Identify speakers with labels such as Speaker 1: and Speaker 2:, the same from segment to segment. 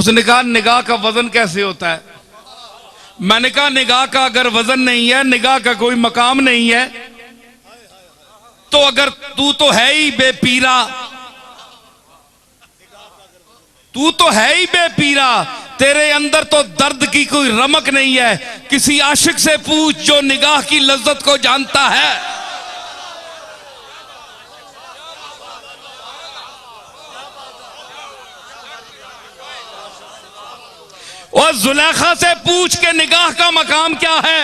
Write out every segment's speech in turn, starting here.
Speaker 1: उसने कहा निगाह का वजन कैसे होता है? मैंने कहा निगाह का अगर वजन नहीं है, निगाह का कोई मकाम नहीं है, तो अगर तू तो है ही बेपीरा, तू तो है ही बेपीरा, तेरे अंदर तो दर्द की कोई रमक नहीं है। किसी आशिक से पूछ जो निगाह की लज्जत को जानता है। और जुलेखा से पूछ के निगाह का मकाम क्या है,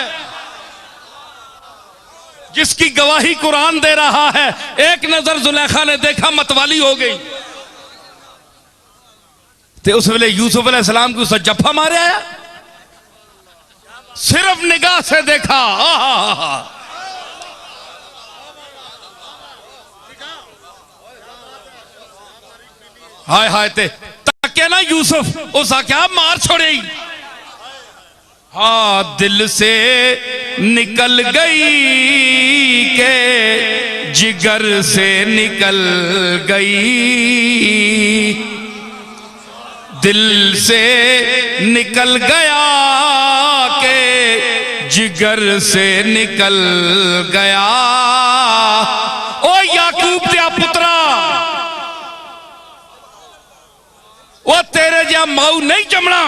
Speaker 1: जिसकी गवाही कुरान दे रहा है। एक नजर जुलेखा ने देखा, मतवाली हो गई। ते उस वेले यूसुफ अलैहिस्सलाम को जफ्फा मारे आया, सिर्फ निगाह से देखा। हाय हाय ते तके ना यूसुफ, उस क्या मार छोड़े। हाँ, दिल से निकल गई के जिगर से निकल गई, दिल से निकल गया के जिगर से निकल गया। ओ याकूब दिया पुत्रा, ओ तेरे जिहा माऊ नहीं जमना।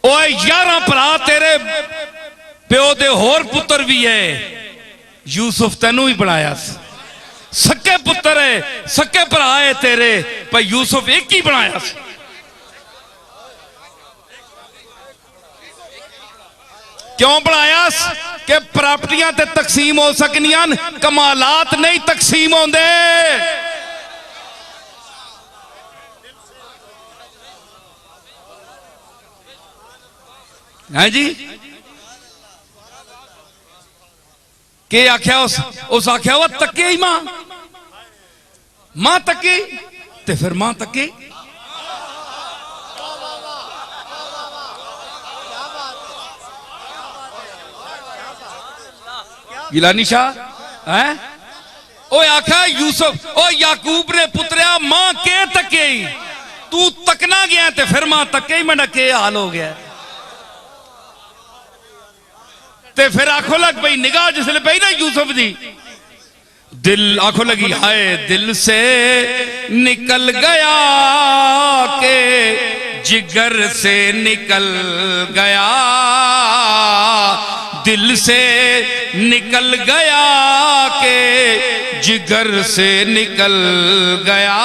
Speaker 1: ओ 11 भरा तेरे प्यो दे होर पुत्र भी है। यूसुफ तेनू ही बनाया, सक्के पुत्र है, सक्के भरा है तेरे, पर यूसुफ एक ही बनाया। क्यों बनाया? कि प्राप्तियां ते तकसीम हो सकनियां, कमालात नहीं तकसीम होंदे। है जी, के आख्या उस आख्या वो तके ही मां तके, ते फिर मां तके। गिलानी शाह है ओ आख्या यूसुफ, ओ याकूब ने पुत्रिया मां के तके, तू तकना गया ते फिर मां तके ही। मेरा के हाल हो गया। ते फिर आंखों लग पई निगाह जिसले पई ना यूसुफ दी, दिल आंखों लगी, हाय दिल से निकल गया के जिगर से निकल गया, दिल से निकल गया के जिगर से निकल गया,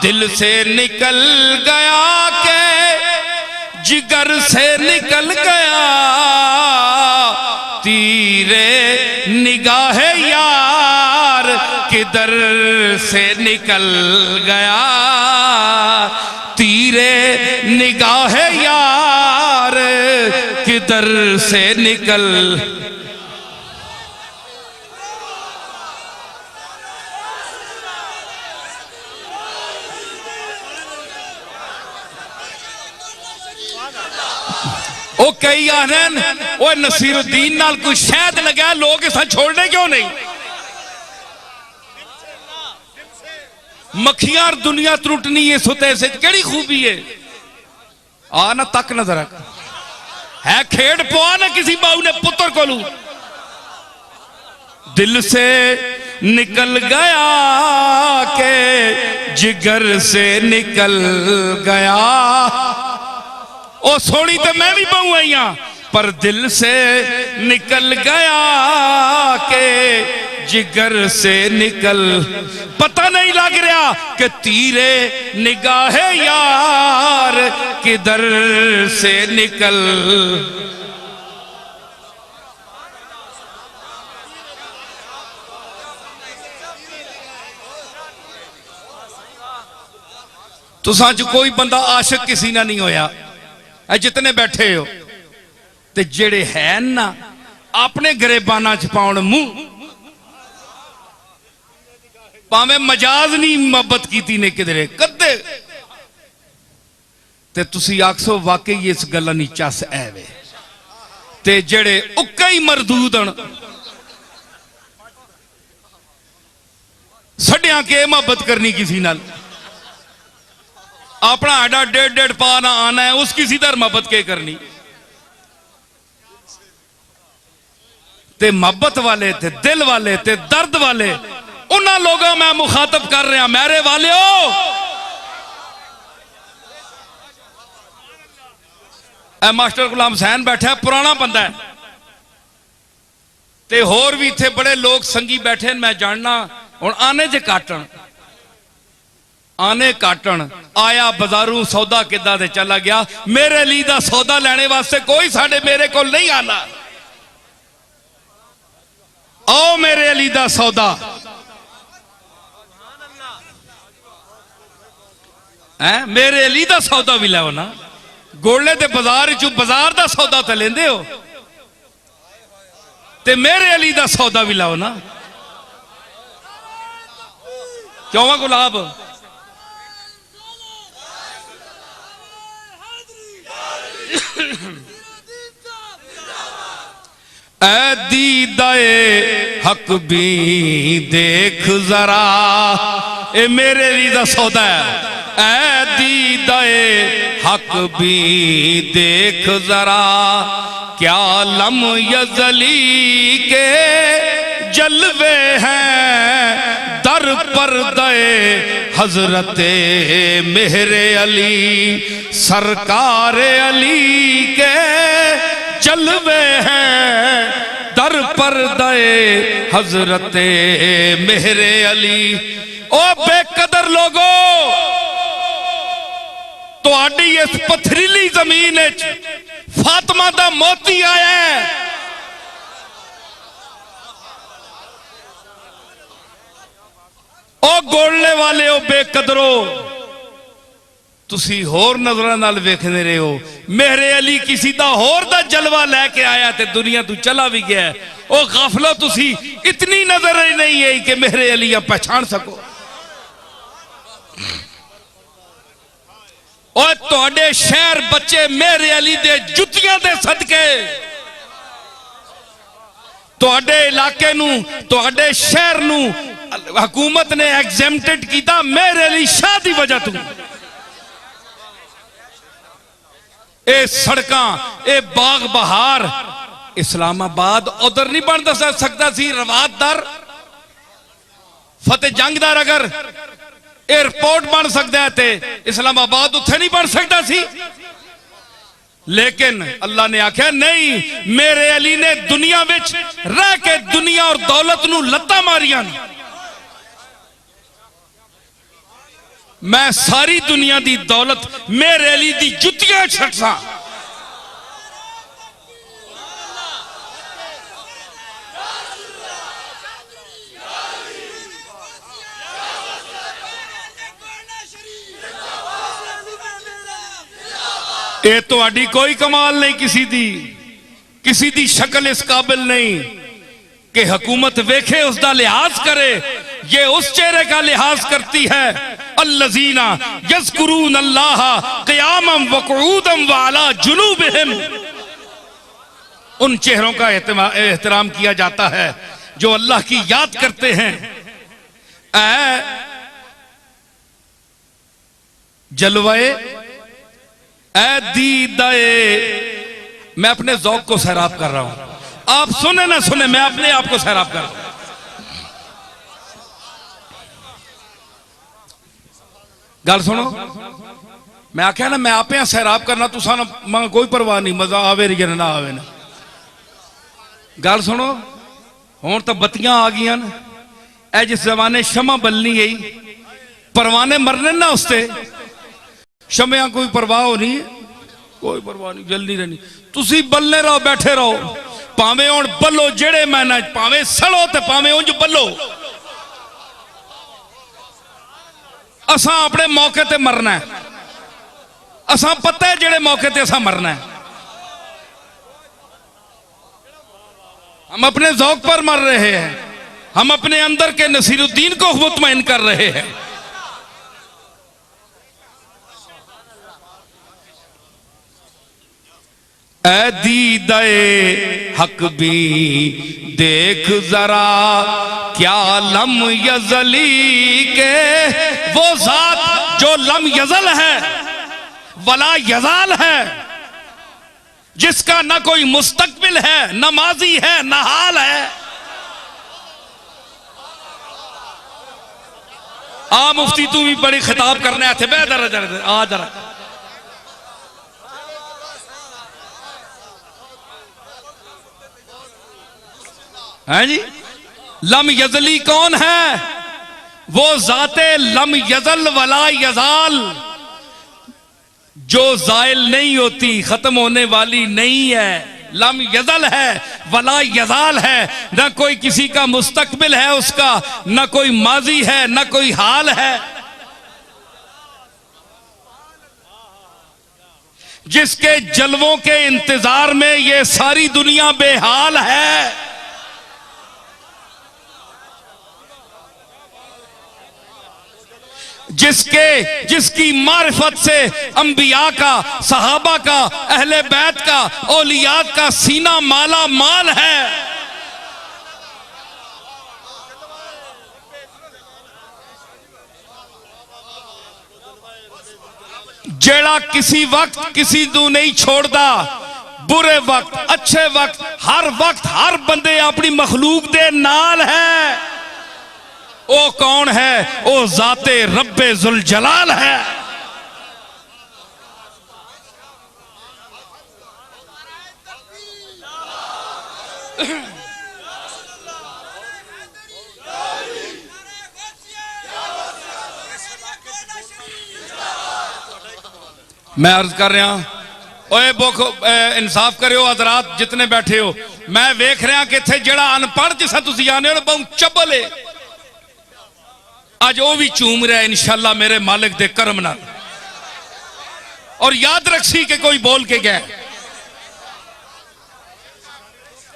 Speaker 1: दिल से निकल गया के जिगर से निकल गया, तीरे निगाह यार किधर से निकल गया, तीरे निगाह यार किधर से निकल। ओ कई आनन ओ नसीरुद्दीन नाल कोई शहद लगा, लोग इस छोड़ने क्यों नहीं? मक्खियां दुनिया त्रुटनी है सुते से, केड़ी खूबी है? आ ना तक नजर है खेड़ पवा ना किसी बाऊ ने पुत्र को लू। दिल से निकल गया के जिगर से निकल गया। ओ सोनी तो मैं भी बहु आई हां, पर दिल से निकल गया के जिगर से निकल। पता नहीं लग रहा कि तीरे निगाह यार किधर से निकल। तो सच कोई बंदा आशिक किसी ना नहीं होया, जितने बैठे हो ते जेड़े है ना अपने गरीबाना च पाउण मुंह, भावें मजाज नहीं मोहब्बत की ने किधरे कदे, ते तुसी आखसो वाकई इस गल्ला नी चस ऐवे। ते जेड़े उक्का ही मरदूद हन, सड्या के मोहब्बत करनी किसी नाल। अपना आडा 1.5 पा ना आना है, उसकी सीधा मोहब्बत के करनी। ते मोहब्बत वाले ते दिल वाले ते दर्द वाले उन्होंने लोगों मैं मुखातब कर रहा, मेरे वाले मास्टर गुलाम हुसैन बैठा, पुराना बंदा है, ते होर भी इत्थे बड़े लोग संगी बैठे, मैं जानना हुण आने च काटन, आने काटन आया बाजारू सौदा किदा ते चला गया। मेरे लिए दा सौदा लेने वास्ते कोई साडे मेरे को नहीं आना। आओ मेरे अली दा सौदा, है मेरे अली दा सौदा भी लो ना। गोले दे बाजार चो बाजार दा सौदा तो लेंदे हो, ते मेरे अली दा सौदा भी लाओ ना। क्यों है गुलाब? ऐ दीदाए हक भी देख जरा, ए मेरे लिए दा सौदा है। ऐ दीदाए हक भी देख जरा, क्या लम यजली के जलवे हैं, दर पर दए हजरते मेहरे अली, सरकार अली के जलवे हैं, दर पर दए हजरते मेहरे अली। ओ बेकदर लोगो, तो आड़ी इस पथरीली जमीन फातिमा दा मोती आया है। ओ गोलने वाले ओ बेकदरो, तुसी होर नजरां नाल वेखदे रहे हो। मेरे अली किसी दा होर दा जलवा लैके आया ते दुनिया तू चला भी गया। ओ गाफलो, तुसी इतनी नजर ही नहीं है कि मेरे अली पहचान सको। और तुहाडे शहर बच्चे मेरे अली दे जुतियां दे सदके, तुहाडे इलाके नू, तुहाडे शहर नू हुकूमत ने एग्जेम्प्टेड किया मेरे अली शाह दी वजह तू। ए सड़कां, ए बाग बहार, इस्लामाबाद उधर नहीं बन सकता सी। रवातदार फतेह जंगदार अगर एयरपोर्ट बन सकता है तो इस्लामाबाद उत्थे नहीं बन सकता सी। लेकिन अल्लाह ने आख्या नहीं, मेरे अली ने दुनिया विच रह के दुनिया और दौलत नू लत्ता मारियां। मैं सारी दुनिया दी दौलत मेरे अली दी जुतियां छटसा। ये तो आड़ी कोई कमाल नहीं, किसी दी शक्ल इस काबिल नहीं कि हुकूमत वेखे उसका लिहाज करे। ये उस चेहरे का लिहाज करती है, अल्लज़ीना यज़कुरून अल्लाह क़ियामन व क़ुऊदन व अला जुनूबिहिम। उन चेहरों का एहतराम किया जाता है जो अल्लाह की याद करते हैं। ऐ जलवाए, ऐ दीदाए, मैं अपने ज़ौक़ को सैराब कर रहा हूं। आप सुने ना सुने, मैं अपने आप को सैराब कर रहा हूं। गल सुनो, मैं आख्या ना मैं आप सैराब करना, तुसा ना कोई परवाह नहीं, मजा आवे ना आवे ना। गल सुनो, हुण तो बत्तियां आ गई न। ऐ जिस जमाने शमा बलनी गई, परवाने मरने ना उसते, शमिया कोई परवाह नहीं, कोई परवाह नहीं, जल्दी रहनी। तुसी बल्ले रहो, बैठे रहो, भावे हुण बल्लो जेड़े मैना, भावे सड़ो ते भावे उंज बल्लो। असा अपने मौके ते मरना है, असा पता है जेड़े मौके ते असा मरना है। हम अपने ज़ौक़ पर मर रहे हैं, हम अपने अंदर के नसीरुद्दीन को मुतमईन कर रहे हैं। ऐ दीदाए हक भी देख जरा, क्या लम यजली के वो जात जो लम यजल है वला यजाल है, जिसका ना कोई मुस्तकबिल है, न माजी है, न हाल है। आ मुफ्ती तू भी बड़ी खिताब करने आते बेहतर आ जरा। है जी, लम यजली कौन है? वो जाते लम यजल वला यजाल, जो जायल नहीं होती, खत्म होने वाली नहीं है। लम यजल है वला यजाल है, ना कोई किसी का मुस्तकबिल है उसका, ना कोई माजी है, ना कोई हाल है। जिसके जलवों के इंतजार में ये सारी दुनिया बेहाल है। जिसकी मारिफत से अंबिया का, सहाबा का, अहले बैत का, औलियात का सीना माला माल है। जेड़ा किसी वक्त किसी दू नहीं छोड़दा, बुरे वक्त अच्छे वक्त हर वक्त हर बंदे अपनी मखलूक दे नाल है। ओ कौन है? ओ जाते रब्बे जुल जलाल है। मैं अर्ज कर रहा, ओए बोखो इंसाफ करो हजरात जितने बैठे हो। मैं वेख रहा कि इत्थे जेड़ा अनपढ़ जिसा तुसी आने हो बहुत चबल है, आज वो भी चूम रहा है इंशाल्लाह मेरे मालिक दे करम नाल। और याद रखसी कि कोई बोल के गया,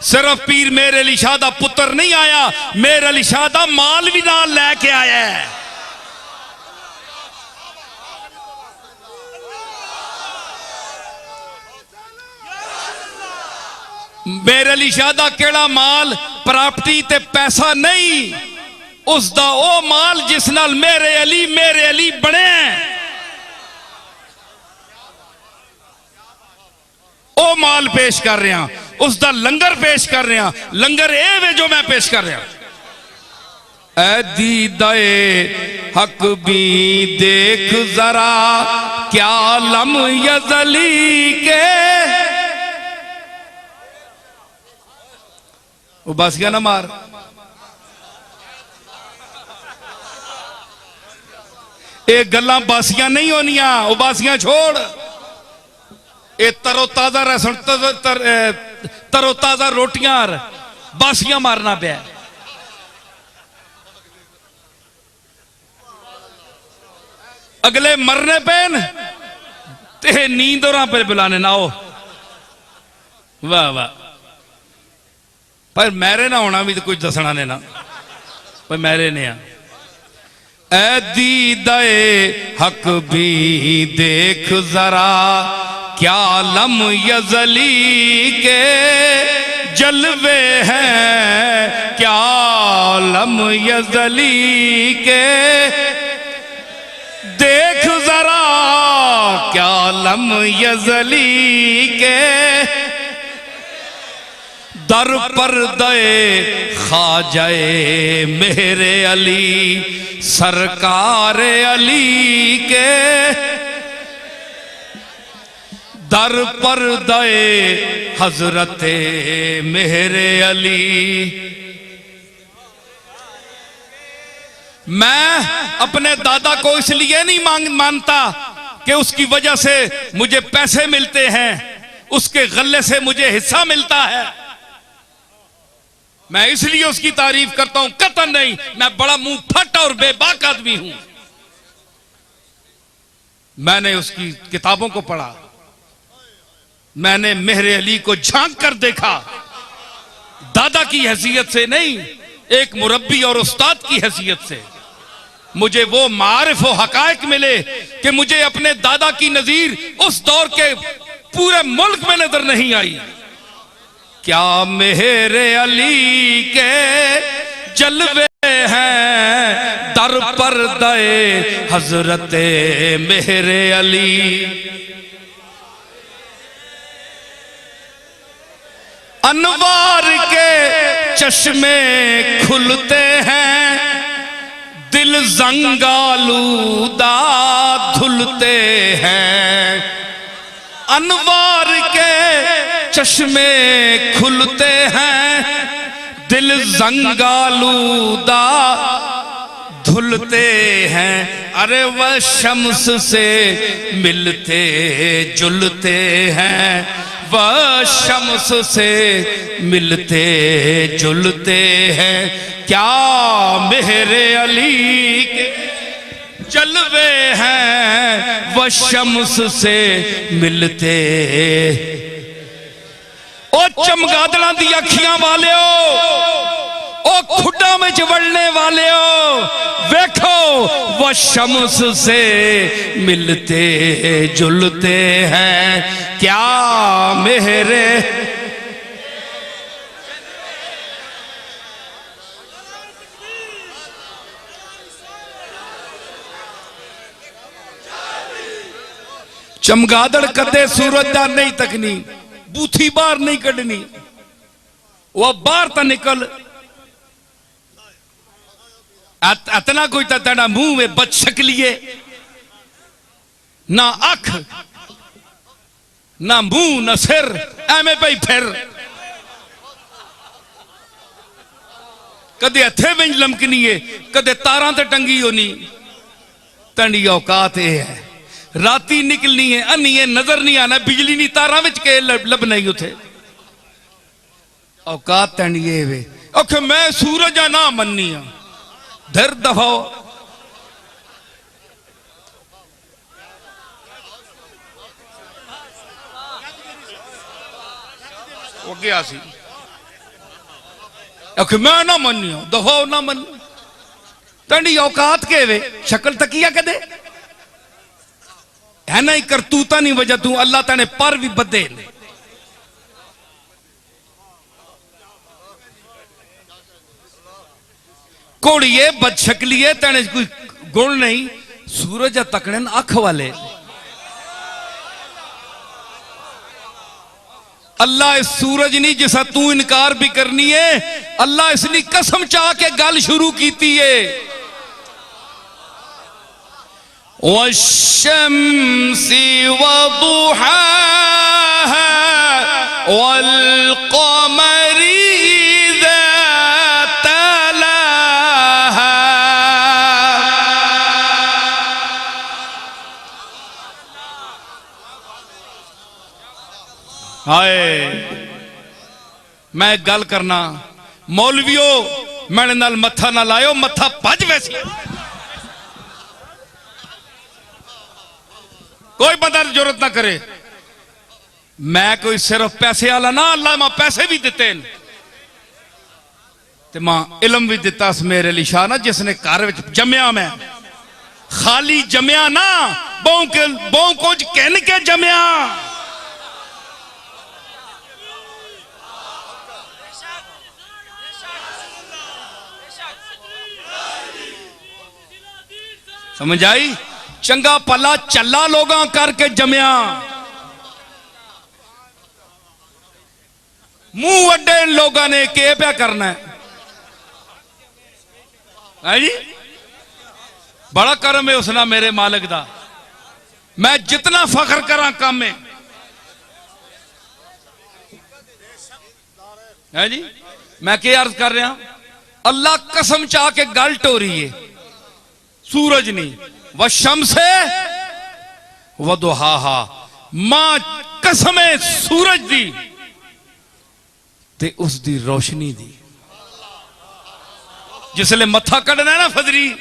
Speaker 1: सिर्फ पीर मेरे अली शाह दा पुत्र नहीं आया, मेरे अली शाह दा माल भी नाल लैके आया है। मेरे अली शाह दा केड़ा माल प्रॉपर्टी ते पैसा नहीं, उसदा ओ माल जिस नाल मेरे अली बने। ओ माल पेश कर रहा, उसदा लंगर पेश कर रहा। लंगर ए वे जो मैं पेश कर रहा। ऐ दीदाए हक भी देख जरा, क्या लम यजली के। वो बस गया ना मार। ये गल्लां बासियां नहीं होनियां, वो बासियां छोड़। ये तरोताजा रसन तरोताजा रोटियां बासियां मारना पे। अगले मरने पेन ते नींदों पे बुलाने ना हो। वाह वाह, पर मेरे ना होना भी तो कुछ दसना ने ना, पर मेरे ने आ। ऐ दीदाए हक भी देख जरा, क्या लम यजली के जलवे हैं, क्या लम यजली के देख जरा, क्या लम यजली के। दर पर दए ख्वाजाए मेरे अली, सरकार अली के। दर पर दए हजरते मेरे अली। मैं अपने दादा को इसलिए नहीं मानता कि उसकी वजह से मुझे पैसे मिलते हैं, उसके गल्ले से मुझे हिस्सा मिलता है। मैं इसलिए उसकी तारीफ करता हूं, कतई नहीं। मैं बड़ा मुंह फट और बेबाक आदमी हूं। मैंने उसकी किताबों को पढ़ा, मैंने मेहरे अली को झांक कर देखा, दादा की हैसियत से नहीं, एक मुरब्बी और उस्ताद की हैसियत से। मुझे वो मारिफ व हकायक मिले कि मुझे अपने दादा की नजीर उस दौर के पूरे मुल्क में नजर नहीं आई। क्या मेरे अली के जलवे हैं, दर पर दए हजरत मेरे अली। अनवार के चश्मे खुलते हैं, दिल जंगालूदा धुलते हैं। अनवार के चश्मे खुलते हैं, दिल जंगालूदा धुलते हैं। अरे वह शम्स से मिलते जुलते हैं, वह शम्स से मिलते जुलते हैं। क्या मेरे अली के जलवे हैं, वह शम्स से मिलते। ओ चमगादड़ा दी अखियां वाले ओ खुडा में चवड़ने वाले हो, देखो वह शम्स से मिलते जुलते हैं। क्या मेरे चमगादड़ कदे सूरज दा नहीं तकनी, बूथी बाहर नहीं कढ़नी, वह बाहर तो निकल। इतना कोई तो तेरा मुंह में बदशक लिए, ना अख ना मुंह ना सिर, एवें पई फिर। कदे हथे में लमकनी है, कदे तारा ते टंगी होनी। तंडी औकात है, राती निकलनी है, अन्नी है, नजर नहीं आना, बिजली नहीं तारा विच के लभना ही उथे। औकात तंडी वे ओके मैं सूरज ना मन्नी आ, धर दफाओ। वो गया सी ओके मैं ना मन्नी आ, दफाओ ना मन। तंडी औकात के वे शक्ल तकिया कदे है ना ही करतूता नहीं वजह तू अल्लाह तने पर भी बदे। कोड़िए बदशकलिए तने कोई गुण नहीं, सूरज तकने अख वाले। अल्लाह इस सूरज नहीं जिसा तू इनकार भी करनी है, अल्लाह इसने कसम चाह के गल शुरू की है। वश्शम्सी वदुहाहा वल्क़मरी इज़ा तलाहा। हाय मैं गल करना मौलवियो, मैंने नाल मत्था ना लायो, मत्था भज वैसी। कोई बंदा जरूरत ना करे, मैं कोई सिर्फ पैसे वाला ना, अल्लाह मां पैसे भी दिते ते मां इलम भी दिता मेरे लिए शाह ना, जिसने घर विच जमया। मैं खाली जमया ना, बहु कुछ कहन के जमया। समझ आई? चंगा पला चला लोगां करके जमया, मुंह वड्डे लोगां ने के प्या करना है जी। बड़ा करम है उसना मेरे मालिक दा, मैं जितना फख्र करा कम है जी। मैं क्या अर्ज कर रहा, अल्लाह कसम चाह के गल टोरी है, सूरज नहीं। वह शम्स है वदुहाहा, मां कसम है सूरज दी ते उस दी रोशनी दी। जिसले मत्था कढ़ना है ना फजरी,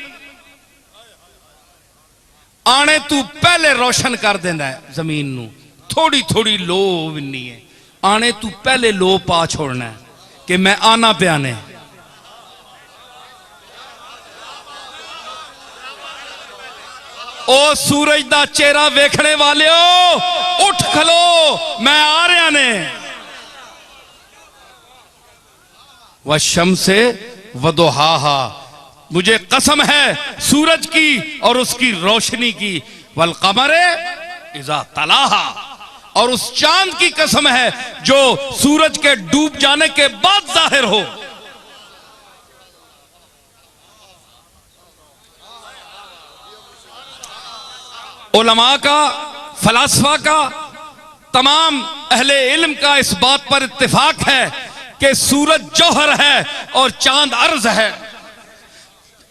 Speaker 1: आने तू पहले रोशन कर देना है जमीन नू। थोड़ी थोड़ी लो विन्नी है, आने तू पहले लो पा छोड़ना है कि मैं आना प्याने। ओ सूरज दा चेहरा वेखने वाले हो, उठ खलो, मैं आ रहा ने। वह शम्से वदुहाहा, मुझे कसम है सूरज की और उसकी रोशनी की, वल कमरे इज़ा तलाहा, और उस चांद की कसम है जो सूरज के डूब जाने के बाद जाहिर हो। उलमा का, फलासफा का, तमाम अहले इल्म का इस बात पर इत्तेफाक है कि सूरज जौहर है और चांद अर्ज है।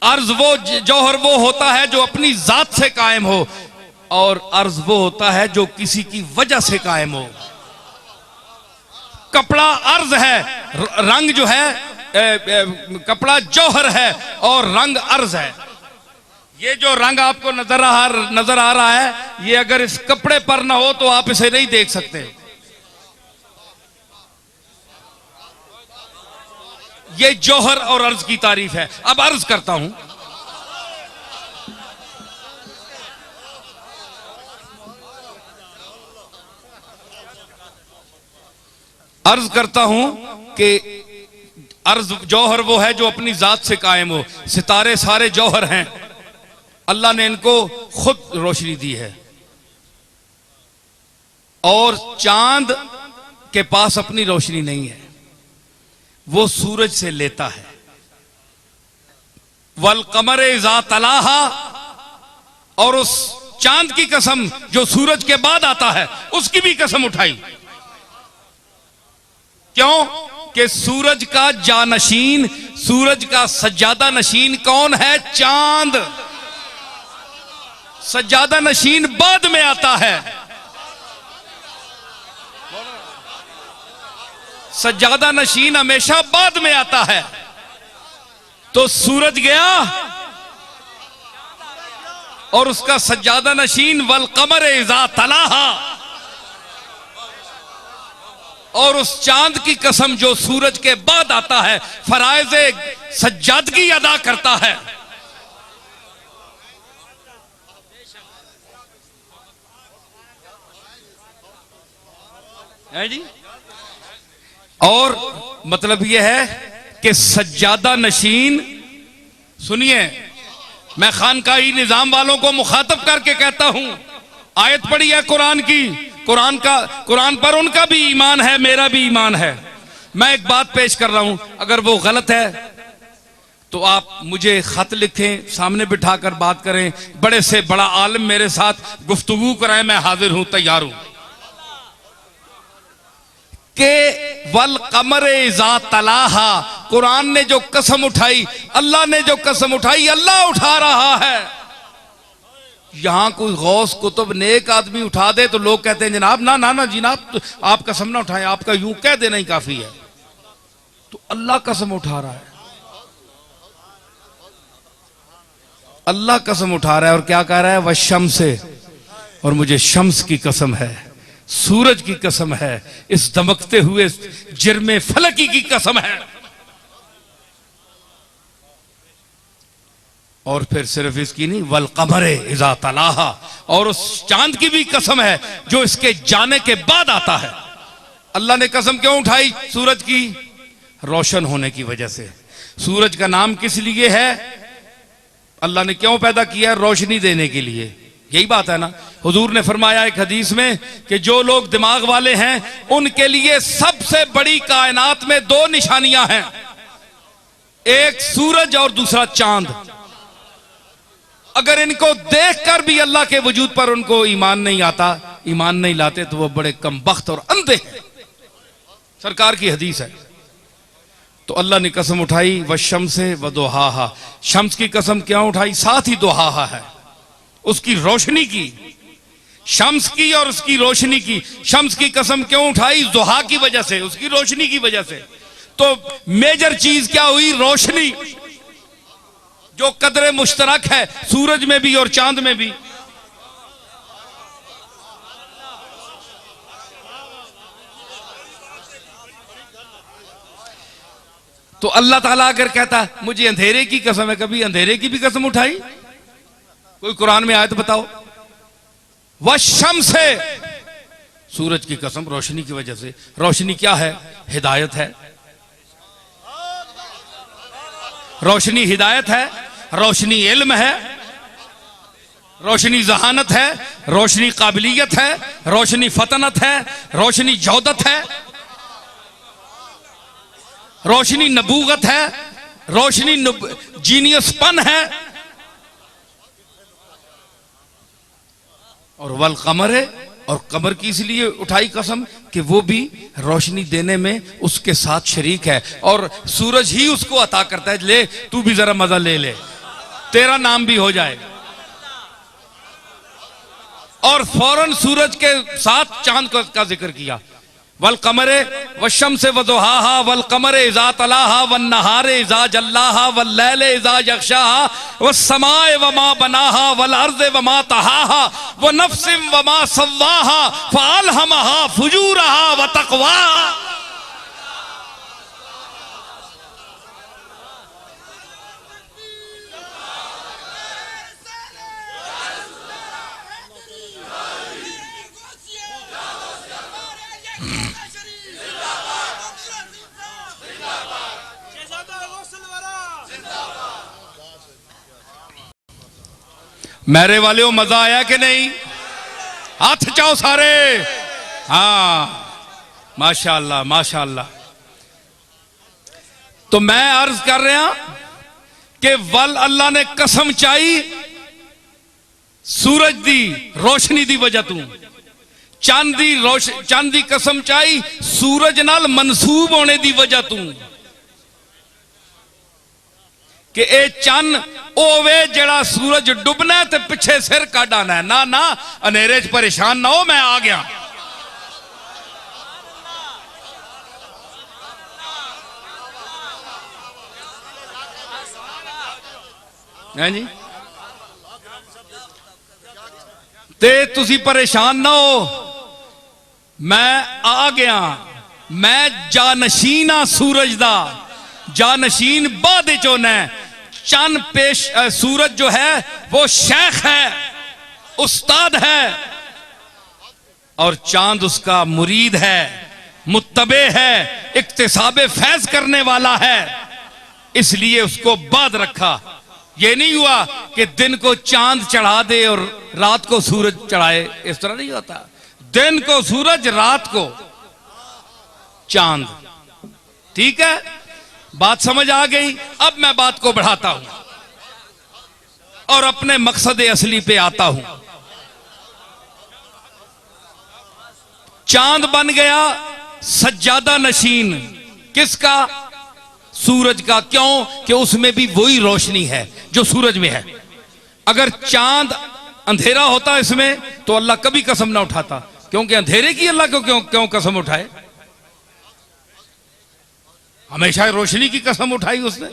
Speaker 1: अर्ज वो, जौहर वो होता है जो अपनी जात से कायम हो, और अर्ज वो होता है जो किसी की वजह से कायम हो। कपड़ा अर्ज है, रंग जो है, कपड़ा जौहर है और रंग अर्ज है। ये जो रंग आपको नजर आ रहा है, ये अगर इस कपड़े पर ना हो तो आप इसे नहीं देख सकते। ये जौहर और अर्ज की तारीफ है। अब अर्ज करता हूं, अर्ज करता हूं कि अर्ज जौहर वो है जो अपनी जात से कायम हो। सितारे सारे जौहर हैं, अल्लाह ने इनको खुद रोशनी दी है, और चांद के पास अपनी रोशनी नहीं है, वो सूरज से लेता है। वल कमरे इज़ा तलाहा, और उस चांद की कसम जो सूरज के बाद आता है उसकी भी कसम उठाई। क्यों? कि सूरज का जानशीन, सूरज का सज्जादा नशीन कौन है? चांद। सज्जादा नशीन बाद में आता है, सज्जादा नशीन हमेशा बाद में आता है। तो सूरज गया और उसका सज्जादा नशीन वल कमर इज़ा तलाहा, और उस चांद की कसम जो सूरज के बाद आता है, फराइज़े सज्जादगी अदा करता है। है जी? और मतलब यह है कि सज्जादा नशीन, सुनिए, मैं खानकाही निजाम वालों को मुखातब करके कहता हूं, आयत पढ़ी है कुरान की, कुरान पर उनका भी ईमान है, मेरा भी ईमान है। मैं एक बात पेश कर रहा हूं, अगर वो गलत है तो आप मुझे खत लिखें, सामने बिठाकर बात करें, बड़े से बड़ा आलिम मेरे साथ गुफ्तगू कराएं, मैं हाजिर हूं, तैयार हूं। के वल कमर इज़ा तलाहा, कुरान ने जो कसम उठाई, अल्लाह ने जो कसम उठाई, अल्लाह उठा रहा है। यहां कोई गौस कुतुब नेक आदमी उठा दे तो लोग कहते हैं जनाब ना ना ना जनाब, आप कसम ना उठाएं, आपका यूं कह देना ही काफी है। तो अल्लाह कसम उठा रहा है, अल्लाह कसम उठा रहा है, और क्या कह रहा है? वह शम्स से, और मुझे शम्स की कसम है, सूरज की कसम है, इस दमकते हुए जिरमे फलकी की कसम है। और फिर सिर्फ इसकी नहीं, वल कमरे इज़ा तलाहा, और उस चांद की भी कसम है जो इसके जाने के बाद आता है। अल्लाह ने कसम क्यों उठाई? सूरज की रोशन होने की वजह से। सूरज का नाम किस लिए है? अल्लाह ने क्यों पैदा किया? रोशनी देने के लिए। यही बात है ना। हुजूर ने फरमाया एक हदीस में कि जो लोग दिमाग वाले हैं उनके लिए सबसे बड़ी कायनात में दो निशानियां हैं, एक सूरज और दूसरा चांद। अगर इनको देखकर भी अल्लाह के वजूद पर उनको ईमान नहीं आता, ईमान नहीं लाते, तो वो बड़े कमबख्त और अंधे हैं। सरकार की हदीस है। तो अल्लाह ने कसम उठाई व शम्स व दुहाहा, शम्स की कसम क्यों उठाई? साथ ही दुहाहा है, उसकी रोशनी की, शम्स की और उसकी रोशनी की। शम्स की कसम क्यों उठाई? दुहा की वजह से, उसकी रोशनी की वजह से। तो मेजर चीज क्या हुई? रोशनी, जो कदरे मुश्तरक है सूरज में भी और चांद में भी। तो अल्लाह ताला अगर कहता मुझे अंधेरे की कसम है, कभी अंधेरे की भी कसम उठाई? कोई कुरान में आए तो बताओ। वह शम्स है, सूरज की कसम रोशनी की वजह से। रोशनी क्या है? हिदायत है। रोशनी हिदायत है, रोशनी इल्म है, रोशनी जहानत है, रोशनी काबिलियत है, रोशनी फतनत है, रोशनी जौदत है, रोशनी नबूवत है, रोशनी जीनियसपन है। और वल कमर है, और कमर की इसलिए उठाई कसम कि वो भी रोशनी देने में उसके साथ शरीक है, और सूरज ही उसको अता करता है, ले तू भी जरा मजा ले ले, तेरा नाम भी हो जाए। और फौरन सूरज के साथ चांद का जिक्र किया, वल कमरे वशम्से वज़ुहाहा वल कमरे इज़ा तलाहा वन नहारे इज़ा जल्लाहा वल लैले इज़ा यग़शाहा वस समाए वमा बनाहा वल अर्ज़े वमा तहाहा व नफ्सिम वमा सव्वाहा फ़अल्हमहा फुजूरहा व तक़वाहा। मेरे वाले मजा आया कि नहीं? हाथ चाओ सारे। हाँ माशाअल्लाह माशाअल्लाह। तो मैं अर्ज कर रहा कि वल अल्लाह ने कसम चाई सूरज दी रोशनी दी वजह तू, चांद दी कसम चाई सूरज नाल मनसूब होने दी वजह तू कि ए चन ओवे जड़ा सूरज डुबना है ते पिछे सिर काट आना है। ना ना अंधेरे च परेशान ना हो, मैं आ गया। है जी, ते तुसी परेशान ना हो, मैं आ गया। मैं जानशीना सूरज दा, जानशीन बाद चोना चन पेश सूरज जो है वो शेख है, उस्ताद है, और चांद उसका मुरीद है, मुत्तबे है, इक्तिसाबे फैज करने वाला है, इसलिए उसको बाद रखा। ये नहीं हुआ कि दिन को चांद चढ़ा दे और रात को सूरज चढ़ाए, इस तरह नहीं होता। दिन को सूरज, रात को चांद। ठीक है, बात समझ आ गई। अब मैं बात को बढ़ाता हूं और अपने मकसद असली पे आता हूं। चांद बन गया सज्जादा नशीन, किसका? सूरज का। क्यों? कि उसमें भी वही रोशनी है जो सूरज में है। अगर चांद अंधेरा होता इसमें तो अल्लाह कभी कसम ना उठाता, क्योंकि अंधेरे की अल्लाह को क्यों कसम उठाए? हमेशा रोशनी की कसम उठाई उसने।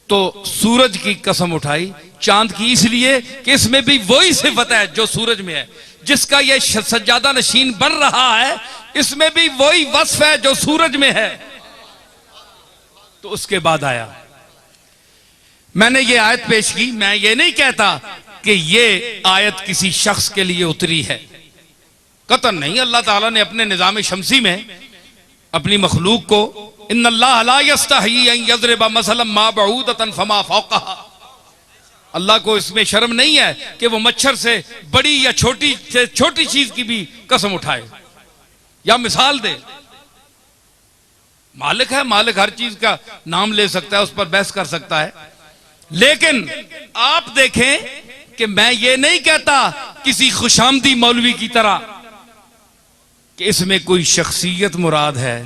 Speaker 1: तो सूरज की कसम उठाई चांद की, इसलिए कि इसमें भी वही सिफत है जो सूरज में है। जिसका ये सज्जादा नशीन बन रहा है, इसमें भी वही वस्फ है जो सूरज में है। तो उसके बाद आया, मैंने ये आयत पेश की। मैं ये नहीं कहता कि ये आयत किसी शख्स के लिए उतरी है, कतन नहीं। अल्लाह ताला ने अपने निजाम शमसी में अपनी मखलूक को, इन्नल्लाह ला यस्तही अन यज़रिबा मसलन मा बऊदतन फमा फौक़हा, अल्लाह को इसमें शर्म नहीं है कि वो मच्छर से बड़ी या छोटी से छोटी चीज की भी कसम उठाए या मिसाल दे। मालिक है, मालिक हर चीज का नाम ले सकता है, उस पर बहस कर सकता है। लेकिन आप देखें कि मैं ये नहीं कहता किसी खुशामदी मौलवी की तरह कि इसमें कोई शख्सियत मुराद है,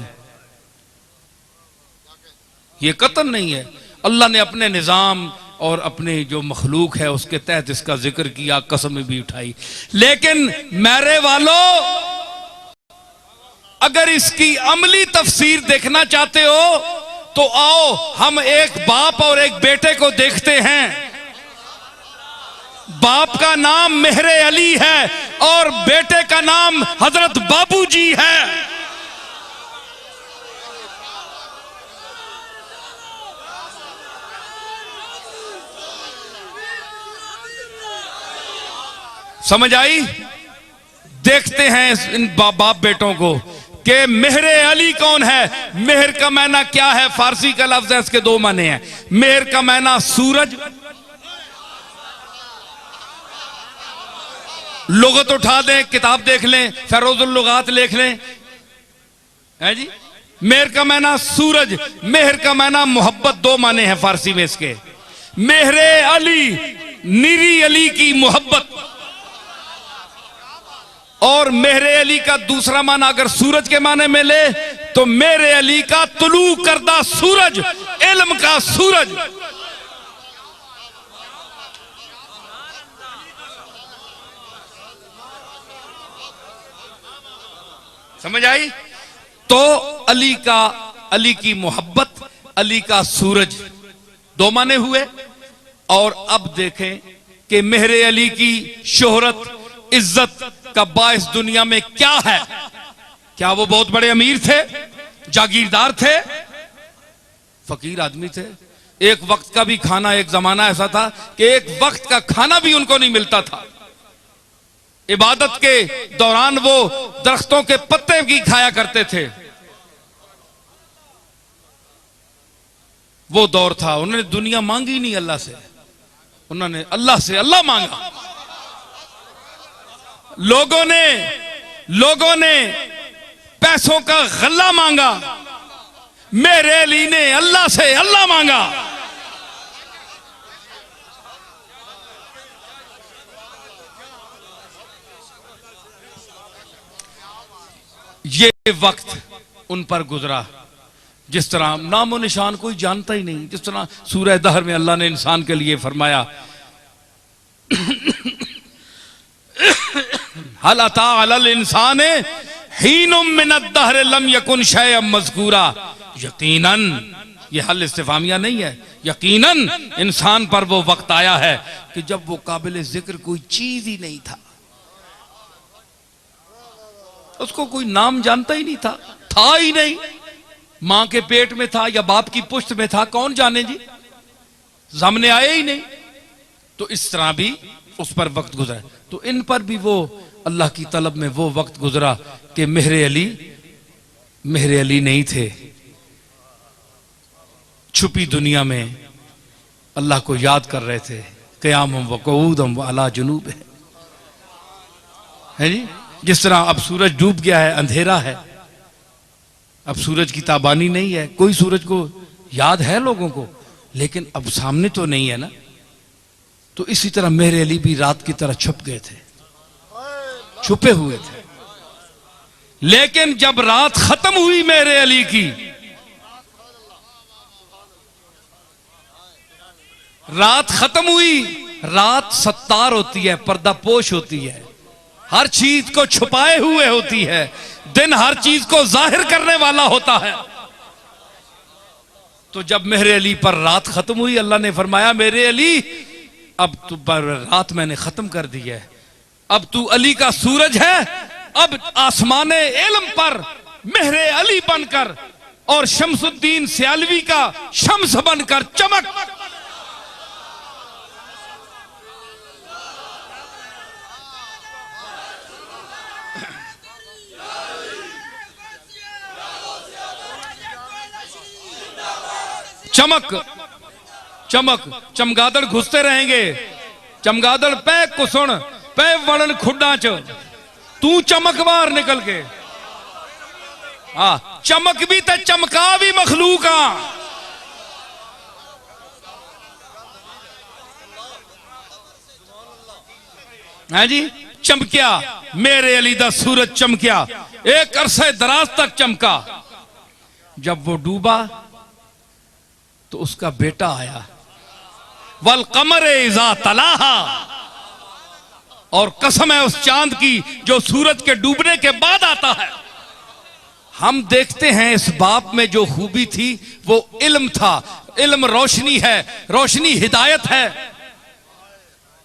Speaker 1: ये कतन नहीं है। अल्लाह ने अपने निजाम और अपने जो मखलूक है उसके तहत इसका जिक्र किया, कसम भी उठाई। लेकिन मेरे वालों, अगर इसकी अमली तफसीर देखना चाहते हो तो आओ हम एक बाप और एक बेटे को देखते हैं। बाप का नाम मेहरे अली है और बेटे का नाम हजरत बाबूजी है। समझ आई? देखते हैं इन बाप बेटों को कि मेहरे अली कौन है। मेहर का मायना क्या है? फारसी का लफ्ज है, इसके दो माने हैं। मेहर का मायना सूरज, लुगत उठा दें, किताब देख लें, फेरोजुल लुगात लिख लें, है जी। मेहर का मायना सूरज, मेहर का मायना मोहब्बत, दो माने हैं फारसी में इसके। मेहरे अली, निरी अली की मोहब्बत। और मेहरे अली का दूसरा माना अगर सूरज के माने में ले तो मेरे अली का तुलू करदा सूरज, इल्म का सूरज। समझ आई? तो अली का, अली की मोहब्बत, अली का सूरज, दो माने हुए। और अब देखें कि मेहरे अली की शोहरत, इज्जत का बायस दुनिया में क्या है। क्या वो बहुत बड़े अमीर थे, जागीरदार थे, फकीर आदमी थे? एक वक्त का भी खाना, एक जमाना ऐसा था कि एक वक्त का खाना भी उनको नहीं मिलता था। इबादत के दौरान वो दरख्तों के पत्ते भी खाया करते थे। वो दौर था, उन्होंने दुनिया मांगी नहीं अल्लाह से, उन्होंने अल्लाह से अल्लाह मांगा। लोगों ने पैसों का गल्ला मांगा, मेरे अली ने अल्लाह से अल्लाह मांगा। ये वक्त उन पर गुजरा जिस तरह नामो निशान कोई जानता ही नहीं। जिस तरह सूरह दहर में अल्लाह ने इंसान के लिए फरमाया, हल अता अलल इंसान हीनुम मिनद दहर लम यकुन शैअम मज़कूरा। यकीनन, ये हल इस्तिफामिया नहीं है, यकीनन इंसान पर वो वक्त आया है कि जब वो काबिल जिक्र कोई चीज ही नहीं था। उसको कोई नाम जानता ही नहीं था ही नहीं। मां के पेट में था या बाप की पुश्त में था, कौन जाने जी, सामने आए ही नहीं। तो इस तरह भी उस पर वक्त गुजरा। तो इन पर भी वो अल्लाह की तलब में वो वक्त गुजरा कि मेहरे अली नहीं थे। छुपी दुनिया में अल्लाह को याद कर रहे थे, क़याम व क़ऊदम व अला जुनूब है जी। जिस तरह अब सूरज डूब गया है, अंधेरा है, अब सूरज की ताबानी नहीं है, कोई सूरज को याद है लोगों को, लेकिन अब सामने तो नहीं है ना। तो इसी तरह मेरे अली भी रात की तरह छुप गए थे, छुपे हुए थे। लेकिन जब रात खत्म हुई मेरे अली की, रात खत्म हुई, रात सत्तार होती है, पर्दापोश होती है, हर चीज को छुपाए हुए होती है। दिन हर चीज को जाहिर करने वाला होता है। तो जब मेरे अली पर रात खत्म हुई, अल्लाह ने फरमाया मेरे अली अब तू पर रात मैंने खत्म कर दी है, अब तू अली का सूरज है। अब आसमाने इल्म पर मेरे अली बनकर और शमसुद्दीन सियालवी का शम्स बनकर चमक। चमक चमक चमगादड़ घुसते रहेंगे, चमगादड़ पै कुसुण पै वड़न खुड्डा च, तू चमक बाहर निकल के। चमक भी ते चमका भी मखलूका। है जी, चमकिया मेरे अली दा सूरज चमकिया, एक अरसे दराज तक चमका। जब वो डूबा तो उसका बेटा आया, वल कमरे इज़ा तलाहा, और कसम है उस चांद की जो सूरज के डूबने के बाद आता है। हम देखते हैं इस बाप में जो खूबी थी वो इल्म था। इल्म रोशनी है, रोशनी हिदायत है।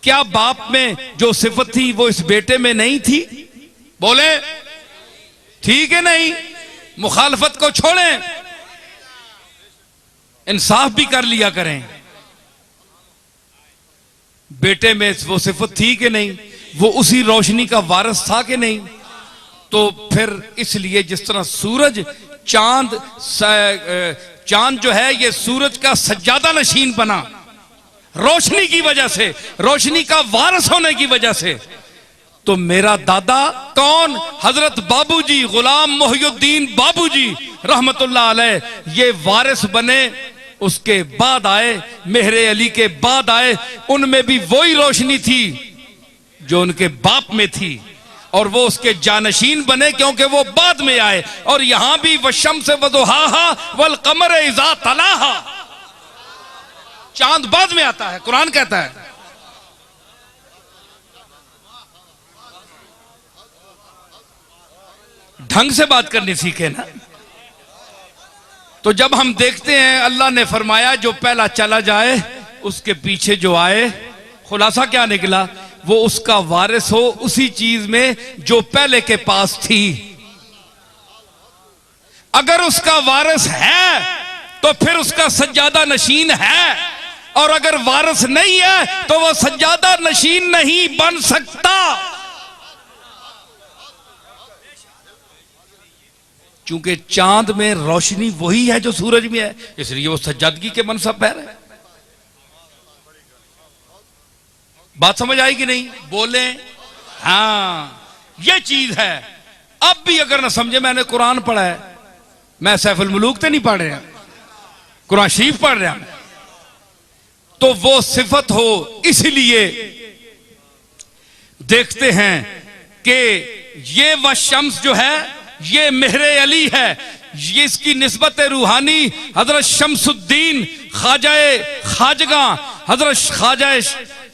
Speaker 1: क्या बाप में जो सिफत थी वो इस बेटे में नहीं थी? बोले ठीक है नहीं? मुखालफत को छोड़ें, इंसाफ भी कर लिया करें। बेटे में वो सिफत थी कि नहीं? वो उसी रोशनी का वारिस था कि नहीं? तो फिर इसलिए जिस तरह सूरज चांद जो है ये सूरज का सज्जादा नशीन बना रोशनी की वजह से, रोशनी का वारिस होने की वजह से, तो मेरा दादा कौन? हजरत बाबूजी गुलाम मोहिउद्दीन बाबूजी रहमतुल्लाह अलैह, ये वारिस बने। उसके बाद आए मेहरे अली के बाद आए, उनमें भी वही रोशनी थी जो उनके बाप में थी, और वो उसके जानशीन बने क्योंकि वो बाद में आए। और यहां भी वशम्स वदुहाहा वल कमर इज़ा तलाहा, चांद बाद में आता है, कुरान कहता है। ढंग से बात करनी सीखे ना। तो जब हम देखते हैं अल्लाह ने फरमाया जो पहला चला जाए उसके पीछे जो आए, खुलासा क्या निकला? वो उसका वारिस हो उसी चीज में जो पहले के पास थी। अगर उसका वारिस है तो फिर उसका सज्जादा नशीन है, और अगर वारिस नहीं है तो वो सज्जादा नशीन नहीं बन सकता, क्योंकि चांद में रोशनी वही है जो सूरज में है, इसलिए वो सज्जादगी के मनसब पर है। बात समझ आई कि नहीं? बोले हाँ, ये चीज है। अब भी अगर ना समझे, मैंने कुरान पढ़ा है, मैं सैफुल मुलूक तो नहीं पढ़ रहा, कुरान शरीफ पढ़ रहा, तो वो सिफत हो। इसलिए देखते हैं कि ये वह शम्स जो है ये मेहरे अली है, ये इसकी निस्बत रूहानी हजरत शम्सुद्दीन खाजाए खाजगा, हजरत खाजाए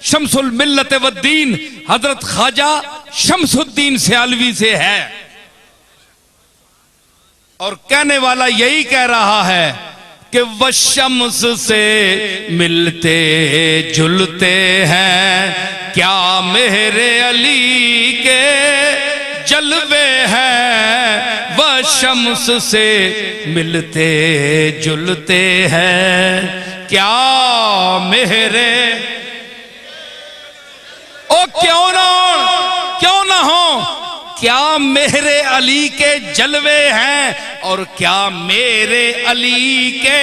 Speaker 1: शम्सुल मिल्लत वद्दीन, हजरत खाजा शम्सुद्दीन सियालवी से है। और कहने वाला यही कह रहा है कि वह शम्स से मिलते जुलते हैं, क्या मेहरे अली के जलवे हैं, वह शम्स से मिलते जुलते हैं, क्या मेहरे ओ क्यों ना हो, क्या मेरे अली के जलवे हैं, और क्या मेरे अली के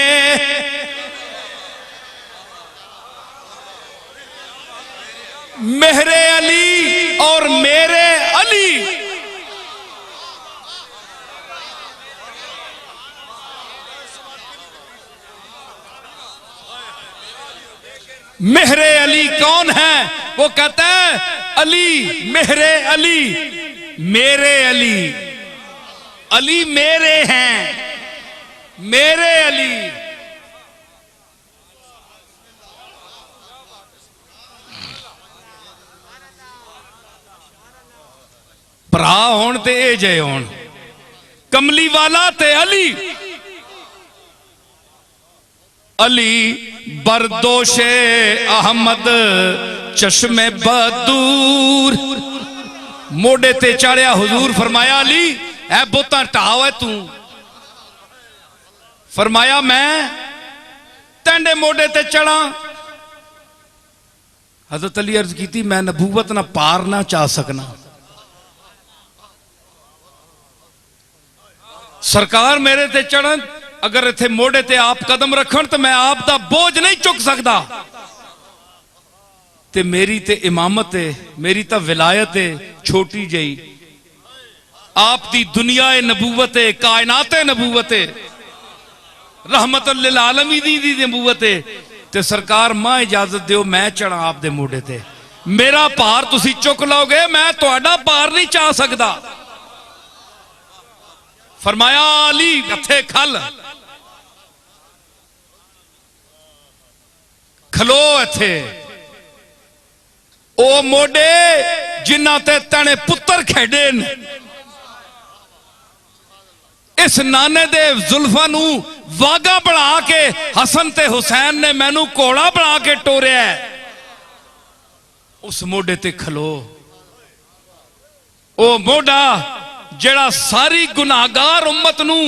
Speaker 1: मेहरे अली और मेरे अली। मेहरे अली कौन है? वो कहता है अली मेहरे अली, मेरे अली, अली मेरे हैं, मेरे अली। भरा होण ते ए जय होण, कमली वाला ते अली, अली बरदोशे अहमद चश्मे बदूर। मोडे ते चढ़िया हुजूर फरमाया अली ऐ बोता ढाव है तू, फरमाया मैं तेंडे मोडे ते चढ़ा। हजरत अली अर्ज की मैं नबूवत ना पार ना चाह सकना, सरकार मेरे ते चढ़न, अगर इथे मोड़े ते आप कदम रखन तो मैं आप दा बोझ नहीं चुक सकता। ते मेरी ते इमामत है, मेरी तो विलायत है छोटी जही, आप दी दुनिया नबूवत है, कायनात नबूवत है, रहमतुल लिल आलमीन दी नबूवत है। ते सरकार मां इजाजत दियो मैं चढ़ा आप दे मोड़े ते, मेरा भार तुसी चुक लोगे, मैं तुहाडा भार नहीं चाह सकता। फरमाया अली हथे खल खलो इथे, ओ मोडे जिन्ना ते तने पुत्र खेडे न, इस नाने दे जुल्फां नू वागा बना के हसन ते हुसैन ने मैनू घोड़ा बना के टोरिया, उस मोडे ते खलो। ओ मोडा जेड़ा सारी गुनाहगार उम्मत नू